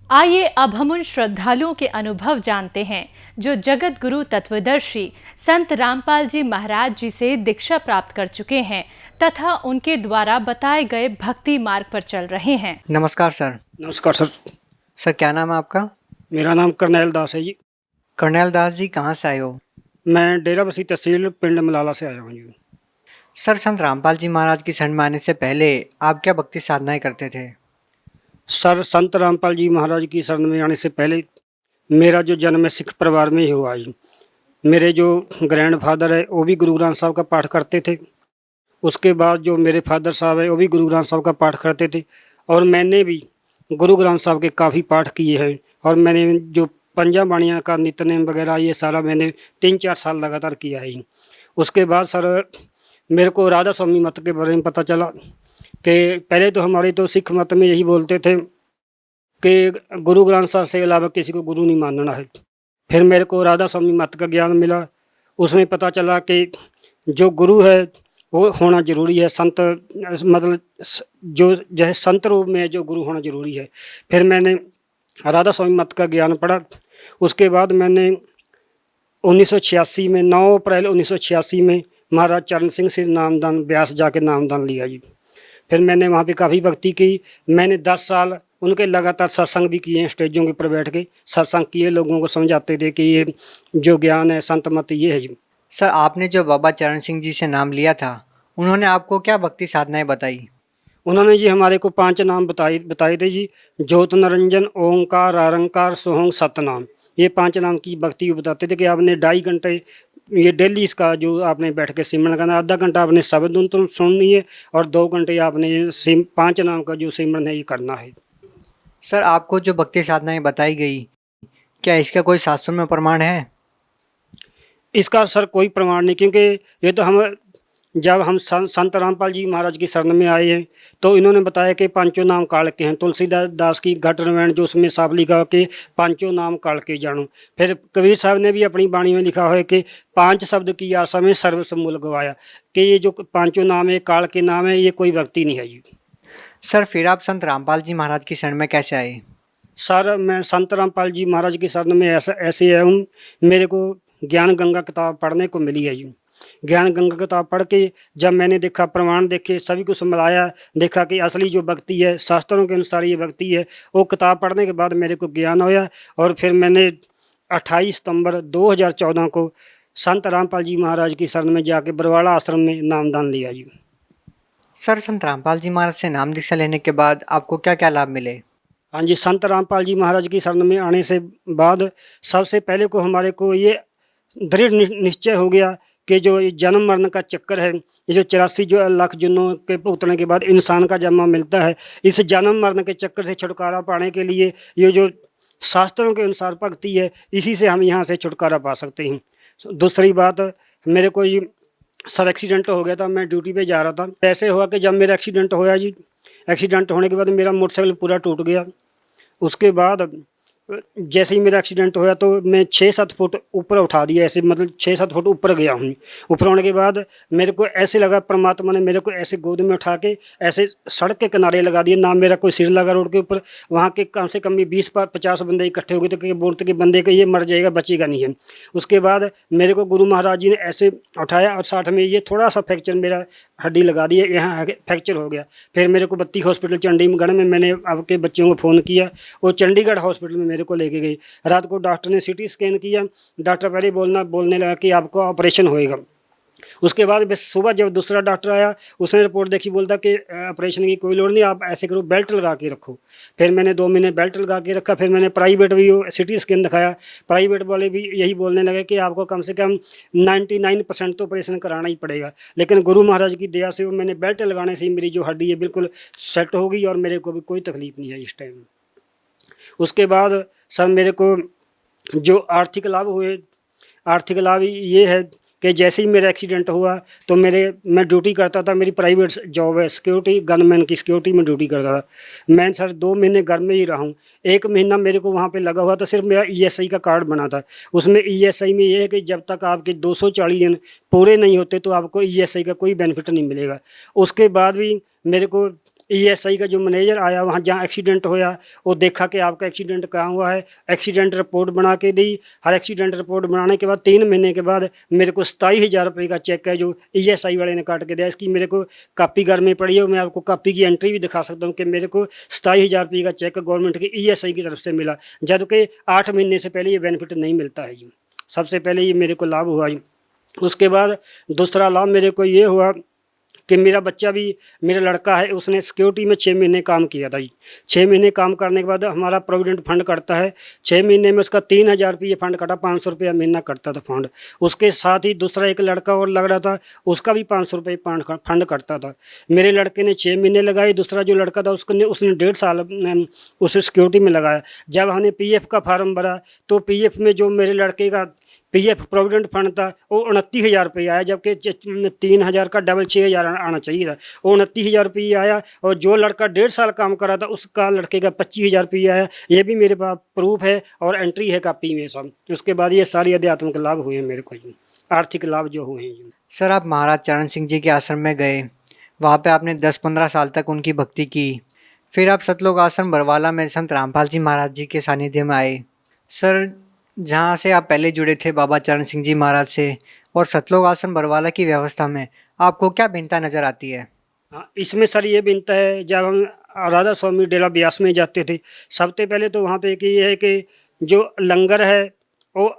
आइए अब हम उन श्रद्धालुओं के अनुभव जानते हैं जो जगत गुरु तत्वदर्शी संत रामपाल जी महाराज जी से दीक्षा प्राप्त कर चुके हैं तथा उनके द्वारा बताए गए भक्ति मार्ग पर चल रहे हैं। नमस्कार सर। नमस्कार सर। सर क्या नाम है आपका? मेरा नाम करनैल दास है जी। करनैल दास जी कहाँ से आए हो? मैं डेराबस्सी तहसील पिंड मलाला से आया हूँ जी। सर संत रामपाल जी महाराज की शरण में आने से पहले आप क्या भक्ति साधनाएं करते थे? सर संत रामपाल जी महाराज की शरण में आने से पहले मेरा जो जन्म है सिख परिवार में ही हुआ जी। मेरे जो ग्रैंड फादर है वो भी गुरु ग्रंथ साहब का पाठ करते थे। उसके बाद जो मेरे फादर साहब है वो भी गुरु ग्रंथ साहब का पाठ करते थे और मैंने भी गुरु ग्रंथ साहब के काफ़ी पाठ किए हैं। और मैंने जो पंजा बाणियाँ का नित्यनेम वगैरह ये सारा मैंने 3-4 साल लगातार किया है। उसके बाद सर मेरे को राधा स्वामी मत के बारे में पता चला कि पहले तो हमारे तो सिख मत में यही बोलते थे कि गुरु ग्रंथ साहब से अलावा किसी को गुरु नहीं मानना है। फिर मेरे को राधा स्वामी मत का ज्ञान मिला, उसमें पता चला कि जो गुरु है वो होना ज़रूरी है, संत मतलब जो जैसे संत रूप में जो गुरु होना ज़रूरी है। फिर मैंने राधा स्वामी मत का ज्ञान पढ़ा। उसके बाद मैंने 1986 में 9 अप्रैल 1986 में महाराज चरण सिंह से नामदान ब्यास जाके नामदान लिया जी। फिर मैंने वहाँ पे काफ़ी भक्ति की। मैंने 10 साल उनके लगातार सत्संग भी किए हैं, स्टेजों के ऊपर बैठ के सत्संग किए, लोगों को समझाते थे कि ये जो ज्ञान है संत मत ये है जी। सर आपने जो बाबा चरण सिंह जी से नाम लिया था उन्होंने आपको क्या भक्ति साधनाएं बताई? उन्होंने जी हमारे को 5 नाम बताए थे जी। ज्योत निरंजन, ओंकार, आरंकार, सोहंग, सतनाम। ये 5 नाम की भक्ति बताते थे कि आपने 2.5 घंटे ये डेली इसका जो आपने बैठ के सिमरन करना, आधा घंटा आपने शब्द तो सुननी है और 2 घंटे आपने 5 नाम का जो सिमरन है ये करना है। सर आपको जो भक्ति साधनाएं बताई गई क्या इसका कोई शास्त्रों में प्रमाण है? इसका सर कोई प्रमाण नहीं, क्योंकि ये तो हम जब हम संत रामपाल जी महाराज की शरण में आए हैं तो इन्होंने बताया कि 5 नाम काल के हैं। तुलसीदास दास की घट रामायण जो उसमें साफ लिखा कि 5 नाम काल के जानो। फिर कबीर साहब ने भी अपनी वाणी में लिखा है कि 5 शब्द की आशा में सर्वस्व मूल गवाया, कि ये जो 5 नाम है काल के नाम है, ये कोई भक्ति नहीं है जी। सर फिर आप संत रामपाल जी महाराज की शरण में कैसे आए? सर मैं संत रामपाल जी महाराज की शरण में ऐसे आया हूँ, मेरे को ज्ञान गंगा किताब पढ़ने को मिली है जी। ज्ञान गंगा किताब पढ़ के जब मैंने देखा, प्रमाण देखे, सभी कुछ मिलाया, देखा कि असली जो भक्ति है शास्त्रों के अनुसार ये भक्ति है, वो किताब पढ़ने के बाद मेरे को ज्ञान होया। और फिर मैंने 28 सितंबर 2014 को संत रामपाल जी महाराज की शरण में जाके बरवाड़ा आश्रम में नामदान लिया जी। सर संत रामपाल जी महाराज से नाम दीक्षा लेने के बाद आपको क्या क्या लाभ मिले? हाँ जी, संत रामपाल जी महाराज की शरण में आने से बाद सबसे पहले को हमारे को ये दृढ़ निश्चय हो गया कि जो जन्म मरण का चक्कर है, ये जो 84 जो लाख जुनों के भुगतने के बाद इंसान का जन्म मिलता है, इस जन्म मरण के चक्कर से छुटकारा पाने के लिए ये जो शास्त्रों के अनुसार भक्ति है, इसी से हम यहाँ से छुटकारा पा सकते हैं। दूसरी बात, मेरे को ये सर एक्सीडेंट हो गया था, मैं ड्यूटी पे जा रहा था। ऐसे हुआ कि जब मेरा एक्सीडेंट होया जी, एक्सीडेंट होने के बाद मेरा मोटरसाइकिल पूरा टूट गया। उसके बाद जैसे ही मेरा एक्सीडेंट होया तो मैं 6-7 फुट ऊपर उठा दिया, ऐसे मतलब 6-7 फुट ऊपर गया हूँ। ऊपर होने के बाद मेरे को ऐसे लगा परमात्मा ने मेरे को ऐसे गोद में उठा के ऐसे सड़क के किनारे लगा दिया, ना मेरा कोई सिर लगा रोड के ऊपर। वहाँ के कम से कम भी 20-50 बंदे इकट्ठे हो गए थे कि बोलते कि बंदे को ये मर जाएगा, बचेगा नहीं है। उसके बाद मेरे को गुरु महाराज जी ने ऐसे उठाया और साथ में ये थोड़ा सा फ्रैक्चर मेरा हड्डी लगा दी है, यहाँ फ्रैक्चर हो गया। फिर मेरे को बत्ती हॉस्पिटल चंडीगढ़ में मैंने आपके बच्चों को फ़ोन किया, वो चंडीगढ़ हॉस्पिटल में मेरे को लेके गई। रात को डॉक्टर ने सीटी स्कैन किया, डॉक्टर पहले बोलने लगा कि आपको ऑपरेशन होएगा। उसके बाद बस सुबह जब दूसरा डॉक्टर आया, उसने रिपोर्ट देखी, बोलता कि ऑपरेशन की कोई लोड़ नहीं, आप ऐसे करो बेल्ट लगा के रखो। फिर मैंने 2 महीने बेल्ट लगा के रखा। फिर मैंने प्राइवेट भी सिटी स्कैन दिखाया, प्राइवेट वाले भी यही बोलने लगे कि आपको कम से कम 99% तो ऑपरेशन कराना ही पड़ेगा। लेकिन गुरु महाराज की दया से मैंने बेल्ट लगाने से मेरी जो हड्डी है बिल्कुल सेट हो गई और मेरे को भी कोई तकलीफ नहीं है इस टाइम। उसके बाद सर मेरे को जो आर्थिक लाभ ये है कि जैसे ही मेरा एक्सीडेंट हुआ तो मैं ड्यूटी करता था, मेरी प्राइवेट जॉब है, सिक्योरिटी गनमैन की सिक्योरिटी में ड्यूटी करता था। मैं सर 2 महीने घर में ही रहा हूँ। 1 महीना मेरे को वहाँ पे लगा हुआ था, सिर्फ मेरा ईएसआई का कार्ड बना था। उसमें ईएसआई में ये है कि जब तक आपके 240 दिन पूरे नहीं होते तो आपको ईएसआई का कोई बेनिफिट नहीं मिलेगा। उसके बाद भी मेरे को ईएसआई का जो मैनेजर आया वहाँ जहाँ एक्सीडेंट होया, वो देखा कि आपका एक्सीडेंट कहाँ हुआ है, एक्सीडेंट रिपोर्ट बना के दी। हर एक्सीडेंट रिपोर्ट बनाने के बाद 3 महीने के बाद मेरे को 27,000 रुपये का चेक है जो ईएसआई वाले ने काट के दिया। इसकी मेरे को कापी घर में पड़ी है, मैं आपको कापी की एंट्री भी दिखा सकता हूँ कि मेरे को 27,000 रुपये का चेक गवर्नमेंट की ईएसआई की तरफ से मिला, जबकि 8 महीने से पहले ये बेनिफिट नहीं मिलता है जी। सबसे पहले ये मेरे को लाभ हुआ जी। उसके बाद दूसरा लाभ मेरे को ये हुआ कि मेरा बच्चा भी, मेरा लड़का है, उसने सिक्योरिटी में 6 महीने काम किया था जी। 6 महीने काम करने के बाद हमारा प्रोविडेंट फंड कटता है। 6 महीने में उसका 3,000 रुपये फंड कटा, 500 रुपया महीना कटता था फंड। उसके साथ ही दूसरा एक लड़का और लग रहा था, उसका भी 500 रुपये फंड कटता था। मेरे लड़के ने 6 महीने लगाए, दूसरा जो लड़का था उसने 1.5 साल उसे सिक्योरिटी में लगाया। जब हमने पीएफ का फार्म भरा तो पीएफ में जो मेरे लड़के का पीएफ प्रोविडेंट फंड था वो 29,000 रुपये आया, जबकि 3,000 का डबल 6,000 आना चाहिए था। वो 29,000 रुपये आया, और जो लड़का 1.5 साल काम कर रहा था उसका लड़के का 25,000 रुपये आया। ये भी मेरे पास प्रूफ है और एंट्री है कापी में सब। उसके बाद ये सारी आध्यात्मिक लाभ हुए हैं मेरे को, आर्थिक लाभ जो हुए हैं। सर आप महाराज चरण सिंह जी के आश्रम में गए, वहाँ पे आपने 10-15 साल तक उनकी भक्ति की। फिर आप सतलोक आश्रम बरवाला में संत रामपाल जी महाराज जी के सानिध्य में आए। सर जहाँ से आप पहले जुड़े थे बाबा चरण सिंह जी महाराज से, और सतलोक आश्रम बरवाला की व्यवस्था में आपको क्या भिन्नता नज़र आती है? हाँ, इसमें सर ये भिन्नता है, जब हम राधा स्वामी डेरा ब्यास में जाते थे, सबसे पहले तो वहाँ पे कि ये है कि जो लंगर है वो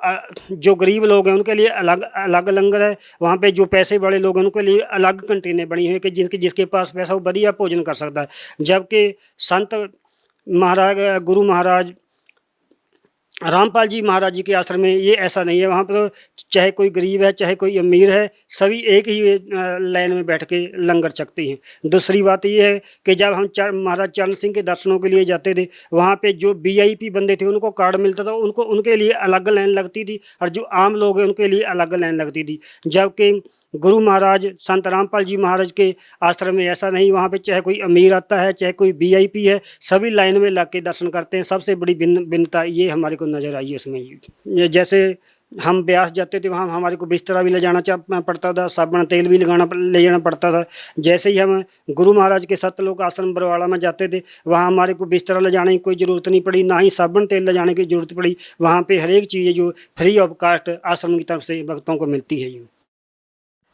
जो गरीब लोग हैं उनके लिए अलग अलग लंगर है। वहाँ पे जो पैसे बड़े लोग हैं उनके लिए अलग कंटीनें बनी हुई है कि जिसके पास पैसा वो बढ़िया भोजन कर सकता है। जबकि संत महाराज गुरु महाराज रामपाल जी महाराज जी के आश्रम में ये ऐसा नहीं है। वहाँ पर चाहे कोई गरीब है चाहे कोई अमीर है, सभी एक ही लाइन में बैठ के लंगर चखते हैं। दूसरी बात ये है कि जब हम महाराज चरण सिंह के दर्शनों के लिए जाते थे, वहाँ पे जो वीआईपी बंदे थे उनको कार्ड मिलता था, उनके लिए अलग लाइन लगती थी, और जो आम लोग हैं उनके लिए अलग लाइन लगती थी। जबकि गुरु महाराज संत रामपाल जी महाराज के आश्रम में ऐसा नहीं। वहाँ पे चाहे कोई अमीर आता है चाहे कोई वीआईपी है, सभी लाइन में लग के दर्शन करते हैं। सबसे बड़ी भिन्नता ये हमारे को नज़र आई है उसमें। जैसे हम ब्यास जाते थे, वहाँ हमारे को बिस्तरा भी ले जाना पड़ता था, साबुन तेल भी ले जाना पड़ता था। जैसे ही हम गुरु महाराज के सतलोक आश्रम बरवाला में जाते थे, वहाँ हमारे को बिस्तरा ले जाने की कोई ज़रूरत नहीं पड़ी, ना ही साबुन तेल ले जाने की ज़रूरत पड़ी। वहाँ पे हर एक चीज़ जो फ्री ऑफ कास्ट आश्रम की तरफ से भक्तों को मिलती है।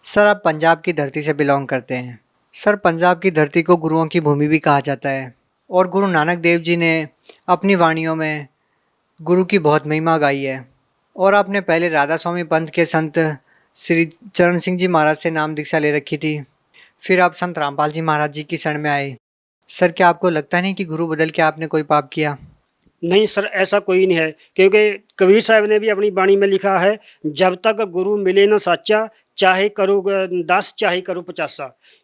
सर आप पंजाब की धरती से बिलोंग करते हैं। सर पंजाब की धरती को गुरुओं की भूमि भी कहा जाता है, और गुरु नानक देव जी ने अपनी वाणियों में गुरु की बहुत महिमा गाई है। और आपने पहले राधा स्वामी पंथ के संत श्री चरण सिंह जी महाराज से नाम दीक्षा ले रखी थी, फिर आप संत रामपाल जी महाराज जी की शरण में आए। सर क्या आपको लगता नहीं कि गुरु बदल के आपने कोई पाप किया? नहीं सर, ऐसा कोई नहीं है, क्योंकि कबीर साहब ने भी अपनी वाणी में लिखा है, जब तक गुरु मिले न साचा, चाहे करो 10 चाहे करो 50।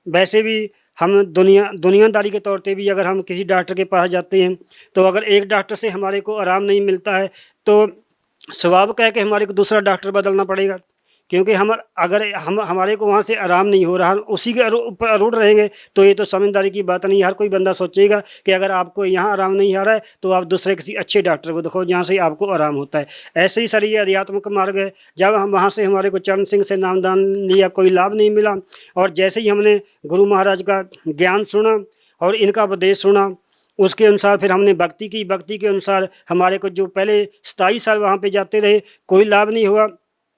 वैसे भी हम दुनियादारी के तौर पे भी अगर हम किसी डॉक्टर के पास जाते हैं, तो अगर एक डॉक्टर से हमारे को आराम नहीं मिलता है तो स्वाभाविक है कि हमारे को दूसरा डॉक्टर बदलना पड़ेगा। क्योंकि हमारे को वहाँ से आराम नहीं हो रहा, उसी के ऊपर अरूढ़ रहेंगे तो ये तो समझदारी की बात नहीं। हर कोई बंदा सोचेगा कि अगर आपको यहाँ आराम नहीं आ रहा है तो आप दूसरे किसी अच्छे डॉक्टर को दिखाओ जहाँ से आपको आराम होता है। ऐसे ही सर ये आध्यात्मिक मार्ग है। जब हम वहाँ से हमारे को चरण सिंह से नामदान लिया, कोई लाभ नहीं मिला, और जैसे ही हमने गुरु महाराज का ज्ञान सुना और इनका उपदेश सुना, उसके अनुसार फिर हमने भक्ति के अनुसार हमारे को जो पहले 27 साल वहाँ पे जाते रहे, कोई लाभ नहीं हुआ।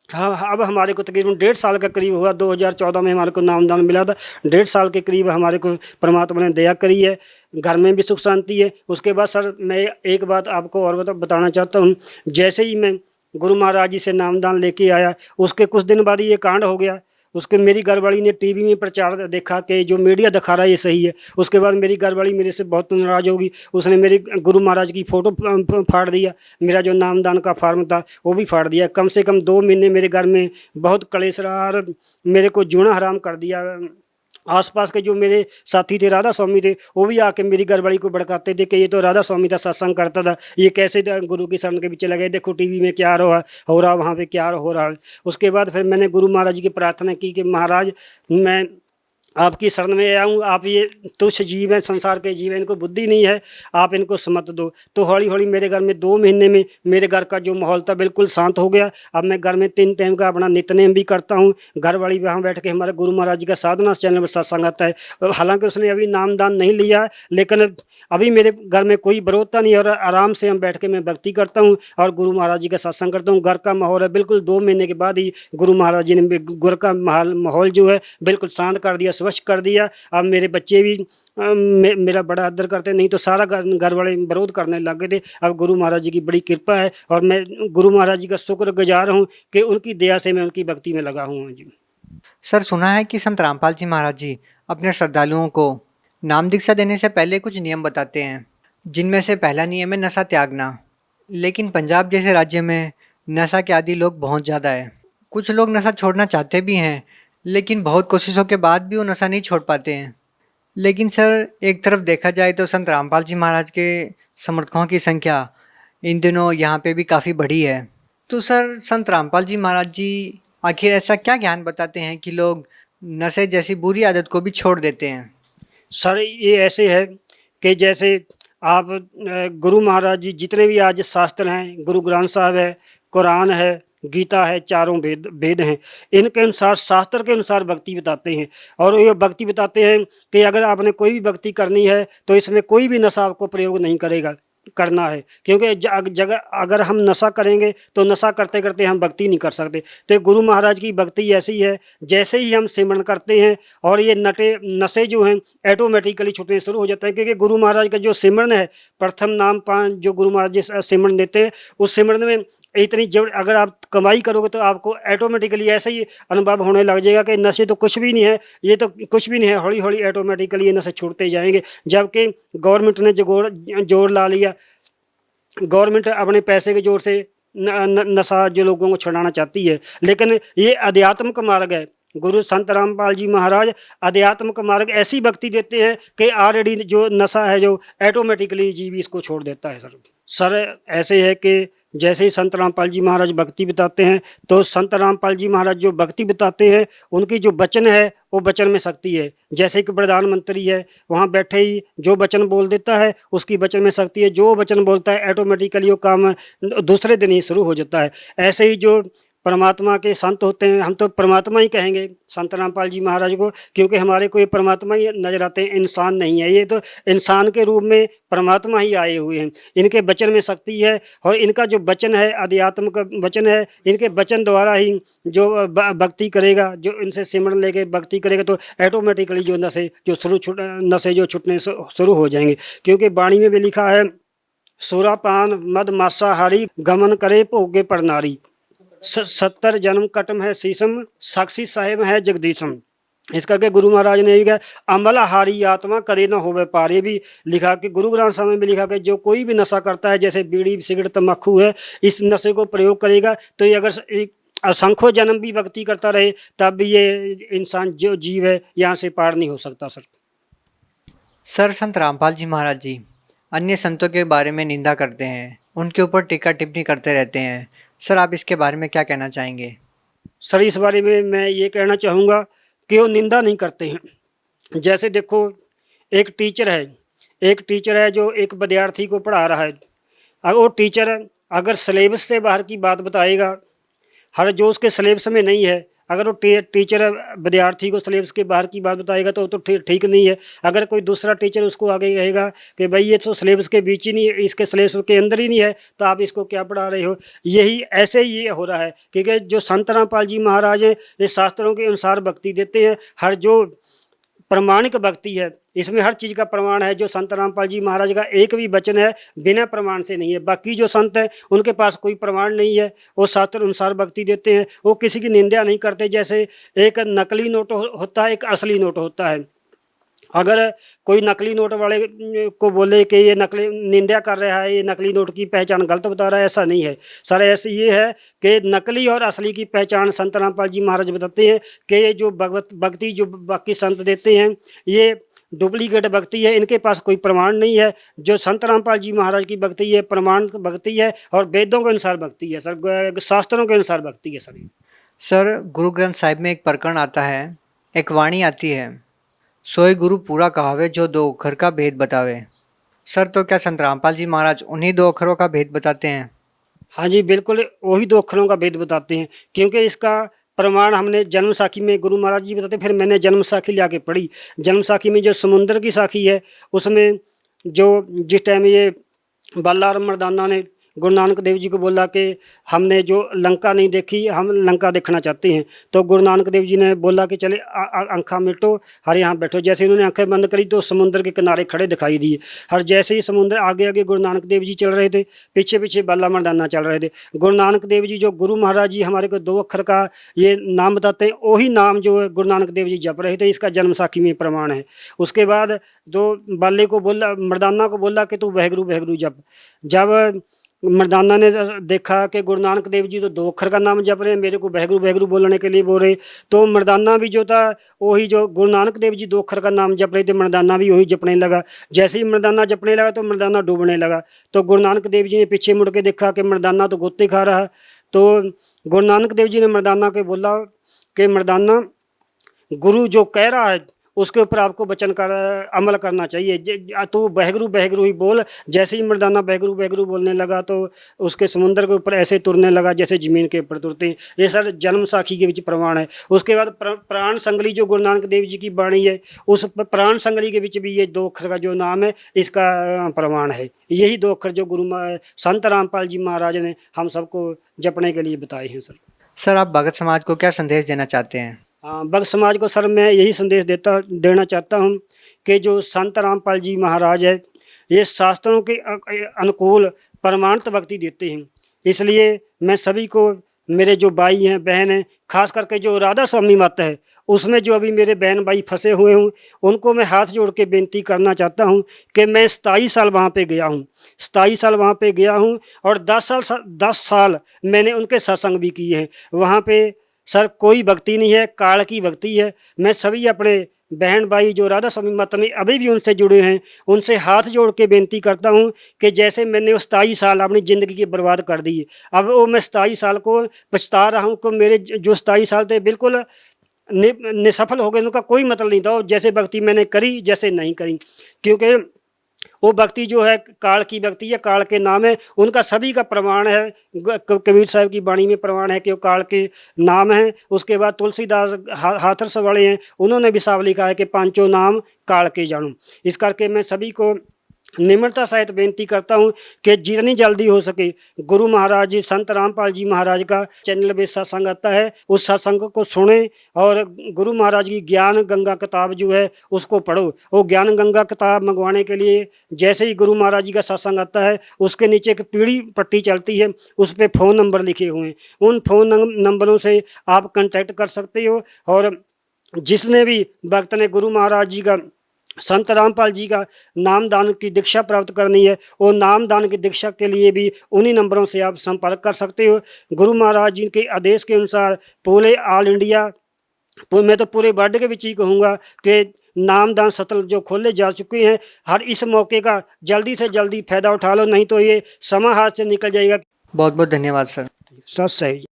हाँ, अब हमारे को तकरीबन 1.5 साल का करीब हुआ। 2014 में हमारे को नामदान मिला था। 1.5 साल के करीब हमारे को परमात्मा ने दया करी है, घर में भी सुख शांति है। उसके बाद सर मैं एक बात आपको और बताना चाहता हूँ। जैसे ही मैं गुरु महाराज जी से नामदान लेके आया, उसके कुछ दिन बाद ये कांड हो गया। उसके मेरी घरवाली ने टीवी में प्रचार देखा कि जो मीडिया दिखा रहा है ये सही है। उसके बाद मेरी घरवाली मेरे से बहुत नाराज़ होगी, उसने मेरे गुरु महाराज की फ़ोटो फाड़ दिया, मेरा जो नामदान का फार्म था वो भी फाड़ दिया। कम से कम 2 महीने मेरे घर में बहुत कलेश रहा और मेरे को जीना हराम कर दिया। आसपास के जो मेरे साथी थे, राधा स्वामी थे, वो भी आके मेरी घरवाली को भड़काते थे कि ये तो राधा स्वामी था, सत्संग करता था, ये कैसे गुरु की शरण के पीछे लगे, देखो टीवी में क्या हो रहा वहाँ पे क्या हो रहा है। उसके बाद फिर मैंने गुरु महाराज जी की प्रार्थना की कि महाराज मैं आपकी शरण में आया हूँ, आप ये तुच्छ जीव हैं, संसार के जीव हैं, इनको बुद्धि नहीं है, आप इनको समत दो। तो हौली हौली मेरे घर में 2 महीने में मेरे घर का जो माहौल था बिल्कुल शांत हो गया। अब मैं घर में 3 टाइम का अपना नित्यनेम भी करता हूँ। घर वाली वहाँ बैठ के हमारे गुरु महाराज जी का साधना चैनल पर सत्संग आता है। हालांकि उसने अभी नामदान नहीं लिया, लेकिन अभी मेरे घर में कोई विरोधता नहीं है और आराम से हम बैठ के मैं भक्ति करता हूँ और गुरु महाराज जी का सत्संग करता हूँ। घर का माहौल है बिल्कुल 2 महीने के बाद ही गुरु महाराज जी ने घर का माहौल जो है बिल्कुल शांत कर दिया, स्वच्छ कर दिया। अब मेरे बच्चे भी मेरा बड़ा आदर करते, नहीं तो सारा घर वाले विरोध करने लग गए थे। अब गुरु महाराज जी की बड़ी कृपा है और मैं गुरु महाराज जी का शुक्रगुजार हूँ कि उनकी दया से मैं उनकी भक्ति में लगा हूँ जी। सर, सुना है कि संत रामपाल जी महाराज जी अपने श्रद्धालुओं को नाम दीक्षा देने से पहले कुछ नियम बताते हैं, जिनमें से पहला नियम है नशा त्यागना। लेकिन पंजाब जैसे राज्य में नशा के आदी लोग बहुत ज़्यादा है। कुछ लोग नशा छोड़ना चाहते भी हैं, लेकिन बहुत कोशिशों के बाद भी वो नशा नहीं छोड़ पाते हैं। लेकिन सर, एक तरफ देखा जाए तो संत रामपाल जी महाराज के समर्थकों की संख्या इन दिनों यहाँ पे भी काफ़ी बढ़ी है। तो सर, संत रामपाल जी महाराज जी आखिर ऐसा क्या ज्ञान बताते हैं कि लोग नशे जैसी बुरी आदत को भी छोड़ देते हैं? सर, ये ऐसे है कि जैसे आप गुरु महाराज जी जितने भी आज शास्त्र हैं, गुरु ग्रंथ साहब है, कुरान है, गीता है, चारों वेद हैं, इनके अनुसार शास्त्र के अनुसार भक्ति बताते हैं। और ये भक्ति बताते हैं कि अगर आपने कोई भी भक्ति करनी है तो इसमें कोई भी नशा आपको प्रयोग नहीं करना है, क्योंकि जगह अगर हम नशा करेंगे तो नशा करते करते हम भक्ति नहीं कर सकते। तो गुरु महाराज की भक्ति ऐसी है, जैसे ही हम सिमरन करते हैं और ये नशे जो हैं ऑटोमेटिकली छूटने शुरू हो जाते हैं। क्योंकि गुरु महाराज का जो सिमरन है, प्रथम नाम 5 जो गुरु महाराज जी सिमरन देते हैं, उस सिमरन में इतनी जब अगर आप कमाई करोगे तो आपको ऑटोमेटिकली ऐसा ही अनुभव होने लग जाएगा कि नशे तो कुछ भी नहीं है, ये तो कुछ भी नहीं है। हौली हौली ऑटोमेटिकली ये नशे छूटते जाएंगे। जबकि गवर्नमेंट ने जोर ला लिया, गवर्नमेंट अपने पैसे के जोर से नशा जो लोगों को छुड़ाना चाहती है, लेकिन ये अध्यात्म का मार्ग है। गुरु संत रामपाल जी महाराज अध्यात्म का मार्ग ऐसी भक्ति देते हैं कि ऑलरेडी जो नशा है जो ऑटोमेटिकली जीव इसको छोड़ देता है। सर ऐसे है कि जैसे ही संत रामपाल जी महाराज भक्ति बताते हैं तो संत रामपाल जी महाराज जो भक्ति बताते हैं उनकी जो वचन है वो वचन में शक्ति है। जैसे कि प्रधानमंत्री है, वहाँ बैठे ही जो वचन बोल देता है उसकी वचन में शक्ति है। जो वचन बोलता है ऑटोमेटिकली वो काम दूसरे दिन ही शुरू हो जाता है। ऐसे ही जो परमात्मा के संत होते हैं, हम तो परमात्मा ही कहेंगे संत रामपाल जी महाराज को, क्योंकि हमारे को ये परमात्मा ही नजर आते हैं, इंसान नहीं है। ये तो इंसान के रूप में परमात्मा ही आए हुए हैं। इनके वचन में शक्ति है और इनका जो वचन है अध्यात्म का वचन है। इनके वचन द्वारा ही जो भक्ति करेगा, जो इनसे सिमरन लेके भक्ति करेगा तो ऑटोमेटिकली जो नशे जो छूटने शुरू हो जाएंगे। क्योंकि वाणी में भी लिखा है, सुरापान मद मांसाहारी गमन करे भोगे पर नारी, 70 जन्म कटम है शीशम, साक्षी साहेब है जगदीशम। इस करके गुरु महाराज ने भी कहा, अमलहारी आत्मा करे न होवे पार। ये भी लिखा कि गुरु ग्रंथ साहब में भी लिखा कि जो कोई भी नशा करता है, जैसे बीड़ी सिगरेट तम्बाकू है, इस नशे को प्रयोग करेगा तो ये अगर असंख्यों जन्म भी भक्ति करता रहे तब भी ये इंसान जो जीव है यहाँ से पार नहीं हो सकता। सर, संत रामपाल जी महाराज जी अन्य संतों के बारे में निंदा करते हैं, उनके ऊपर टीका टिप्पणी करते रहते हैं। सर, आप इसके बारे में क्या कहना चाहेंगे? सर, इस बारे में मैं ये कहना चाहूँगा कि वो निंदा नहीं करते हैं। जैसे देखो, एक टीचर है जो एक विद्यार्थी को पढ़ा रहा है। अगर वो टीचर अगर सिलेबस से बाहर की बात बताएगा, हर जो उसके सिलेबस में नहीं है, अगर वो टीचर विद्यार्थी को सिलेबस के बाहर की बात बताएगा तो ठीक नहीं है। अगर कोई दूसरा टीचर उसको आगे कहेगा कि भाई ये तो सिलेबस के बीच ही नहीं है, इसके सिलेबस के अंदर ही नहीं है, तो आप इसको क्या पढ़ा रहे हो। यही ऐसे ही ये हो रहा है। क्योंकि जो संत रामपाल जी महाराज हैं ये शास्त्रों के अनुसार भक्ति देते हैं। हर जो प्रमाणिक भक्ति है इसमें हर चीज़ का प्रमाण है। जो संत रामपाल जी महाराज का एक भी वचन है बिना प्रमाण से नहीं है। बाकी जो संत हैं उनके पास कोई प्रमाण नहीं है, वो शास्त्र अनुसार भक्ति देते हैं। वो किसी की निंदा नहीं करते। जैसे एक नकली नोट होता है, एक असली नोट होता है। अगर कोई नकली नोट वाले को बोले कि ये नकली निंदा कर रहा है, ये नकली नोट की पहचान गलत बता रहा है, ऐसा नहीं है सर। ऐसे ये है कि नकली और असली की पहचान संत रामपाल जी महाराज बताते हैं कि ये जो भक्ति जो बाकी संत देते हैं ये डुप्लीकेट भक्ति है, इनके पास कोई प्रमाण नहीं है। जो संत रामपाल जी महाराज की भक्ति है प्रमाण भक्ति है और वेदों के अनुसार भक्ति है सर, शास्त्रों के अनुसार भक्ति है सर। सर गुरु ग्रंथ साहिब में एक प्रकरण आता है, एक वाणी आती है, सोई गुरु पूरा कहावे जो दो अक्षर का भेद बतावे। सर तो क्या संत रामपाल जी महाराज उन्हीं दो अक्षरों का भेद बताते हैं? हाँ जी बिल्कुल, वही दो अक्षरों का भेद बताते हैं, क्योंकि इसका प्रमाण हमने जन्म साखी में गुरु महाराज जी बताते, फिर मैंने जन्म साखी ले आके पढ़ी। जन्म साखी में जो समुद्र की साखी है उसमें जो जिस टाइम ये बाला और मर्दाना ने गुरु नानक देव जी को बोला कि हमने जो लंका नहीं देखी, हम लंका देखना चाहते हैं, तो गुरु नानक देव जी ने बोला कि चले आँखें मिटो और यहाँ बैठो। जैसे उन्होंने आंखें बंद करी तो समुद्र के किनारे खड़े दिखाई दिए, और जैसे ही समुद्र आगे आगे गुरु नानक देव जी चल रहे थे, पीछे पीछे बाला मर्दाना चल रहे थे। गुरु नानक देव जी जो गुरु महाराज जी हमारे को दो अक्षर का ये नाम बताते हैं, वही नाम जो है गुरु नानक देव जी जप रहे थे, इसका जन्म साखी में प्रमाण है। उसके बाद दो बाले को बोला, मर्दाना को बोला कि तू वाहेगुरु वाहेगुरु जप। जब मर्दाना ने देखा कि गुरु नानक देव जी तो दो अक्षर का नाम जप रहे हैं, मेरे को वाहेगुरु वाहेगुरु बोलने के लिए बोल रहे, तो मर्दाना भी जो था वही जो गुरु नानक देव जी दो अक्षर का नाम जप रहे थे, मर्दाना भी वही जपने लगा। जैसे ही मर्दाना जपने लगा तो मर्दाना डूबने लगा। तो गुरु नानक देव जी ने पीछे मुड़ के देखा कि मर्दाना तो गोते खा रहा। तो गुरु नानक देव जी ने मर्दाना को बोला कि मर्दाना, गुरु जो कह रहा है उसके ऊपर आपको वचन कर अमल करना चाहिए, तो वाहेगुरु वाहेगुरु ही बोल। जैसे ही मर्दाना वाहेगुरु वाहेगुरु बोलने लगा तो उसके समुद्र के ऊपर ऐसे तुरने लगा जैसे ज़मीन के ऊपर तुरते हैं। ये सर जन्म साखी के बीच प्रमाण है। उसके बाद प्राण संगली जो गुरु नानक देव जी की वाणी है, उस प्राण संगली के बीच भी ये दो अक्षर का जो नाम है इसका प्रमाण है। यही दो अक्षर जो गुरु संत रामपाल जी महाराज ने हम सबको जपने के लिए बताए हैं सर। सर आप भगत समाज को क्या संदेश देना चाहते हैं? भक्त समाज को सर मैं यही संदेश देना चाहता हूँ कि जो संत रामपाल जी महाराज है ये शास्त्रों के अनुकूल प्रमाणित भक्ति देते हैं। इसलिए मैं सभी को, मेरे जो भाई हैं बहन हैं, खास करके जो राधा स्वामी मत है उसमें जो अभी मेरे बहन भाई फंसे हुए हूँ, उनको मैं हाथ जोड़ के बेनती करना चाहता हूँ कि मैं 27 साल वहाँ पे गया हूँ, 27 साल वहाँ पे गया हूँ और 10 साल मैंने उनके सत्संग भी किए हैं। वहाँ पे सर कोई भक्ति नहीं है, काल की भक्ति है। मैं सभी अपने बहन भाई जो राधा स्वामी मत में अभी भी उनसे जुड़े हैं, उनसे हाथ जोड़ के बेनती करता हूं कि जैसे मैंने वो 27 साल अपनी ज़िंदगी की बर्बाद कर दी, अब वो मैं 27 साल को पछता रहा हूं कि मेरे जो 27 साल थे बिल्कुल निसफल हो गए, उनका कोई मतलब नहीं था। जैसे भक्ति मैंने करी जैसे नहीं करी, क्योंकि वो भक्ति जो है काल की भक्ति है, काल के नाम है, उनका सभी का प्रमाण है। कबीर साहब की वाणी में प्रमाण है कि वो काल के नाम है। उसके बाद तुलसीदास हाथरस वाले हैं, उन्होंने भी साफ लिखा है कि पांचों नाम काल के जानू। इस करके मैं सभी को निम्रता सहित बेनती करता हूँ कि जितनी जल्दी हो सके गुरु महाराज जी संत रामपाल जी महाराज का चैनल पे सत्संग आता है, उस सत्संग को सुने और गुरु महाराज की ज्ञान गंगा किताब जो है उसको पढ़ो। वो ज्ञान गंगा किताब मंगवाने के लिए जैसे ही गुरु महाराज जी का सत्संग आता है उसके नीचे एक पीली पट्टी चलती है, उस पर फ़ोन नंबर लिखे हुए हैं, उन फ़ोन नंबरों से आप कंटेक्ट कर सकते हो। और जिसने भी भक्त ने गुरु महाराज जी का संत रामपाल जी का नामदान की दीक्षा प्राप्त करनी है, वो नामदान की दीक्षा के लिए भी उन्हीं नंबरों से आप संपर्क कर सकते हो। गुरु महाराज जी के आदेश के अनुसार पूरे ऑल इंडिया, मैं तो पूरे वर्ल्ड के बीच ही कहूँगा कि नामदान सत्र जो खोले जा चुके हैं, हर इस मौके का जल्दी से जल्दी फ़ायदा उठा लो, नहीं तो ये समय हाथ से निकल जाएगा। बहुत बहुत धन्यवाद सर। सच सही।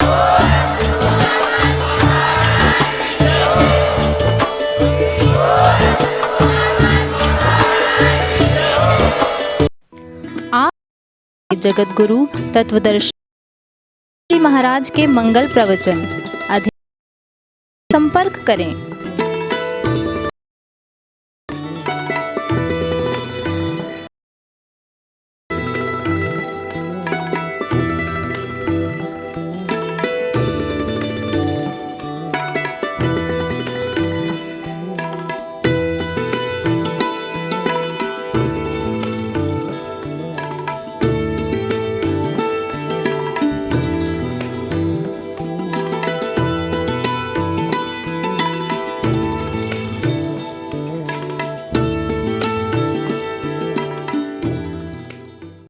जगत गुरु तत्वदर्शी महाराज के मंगल प्रवचन। अधिक संपर्क करें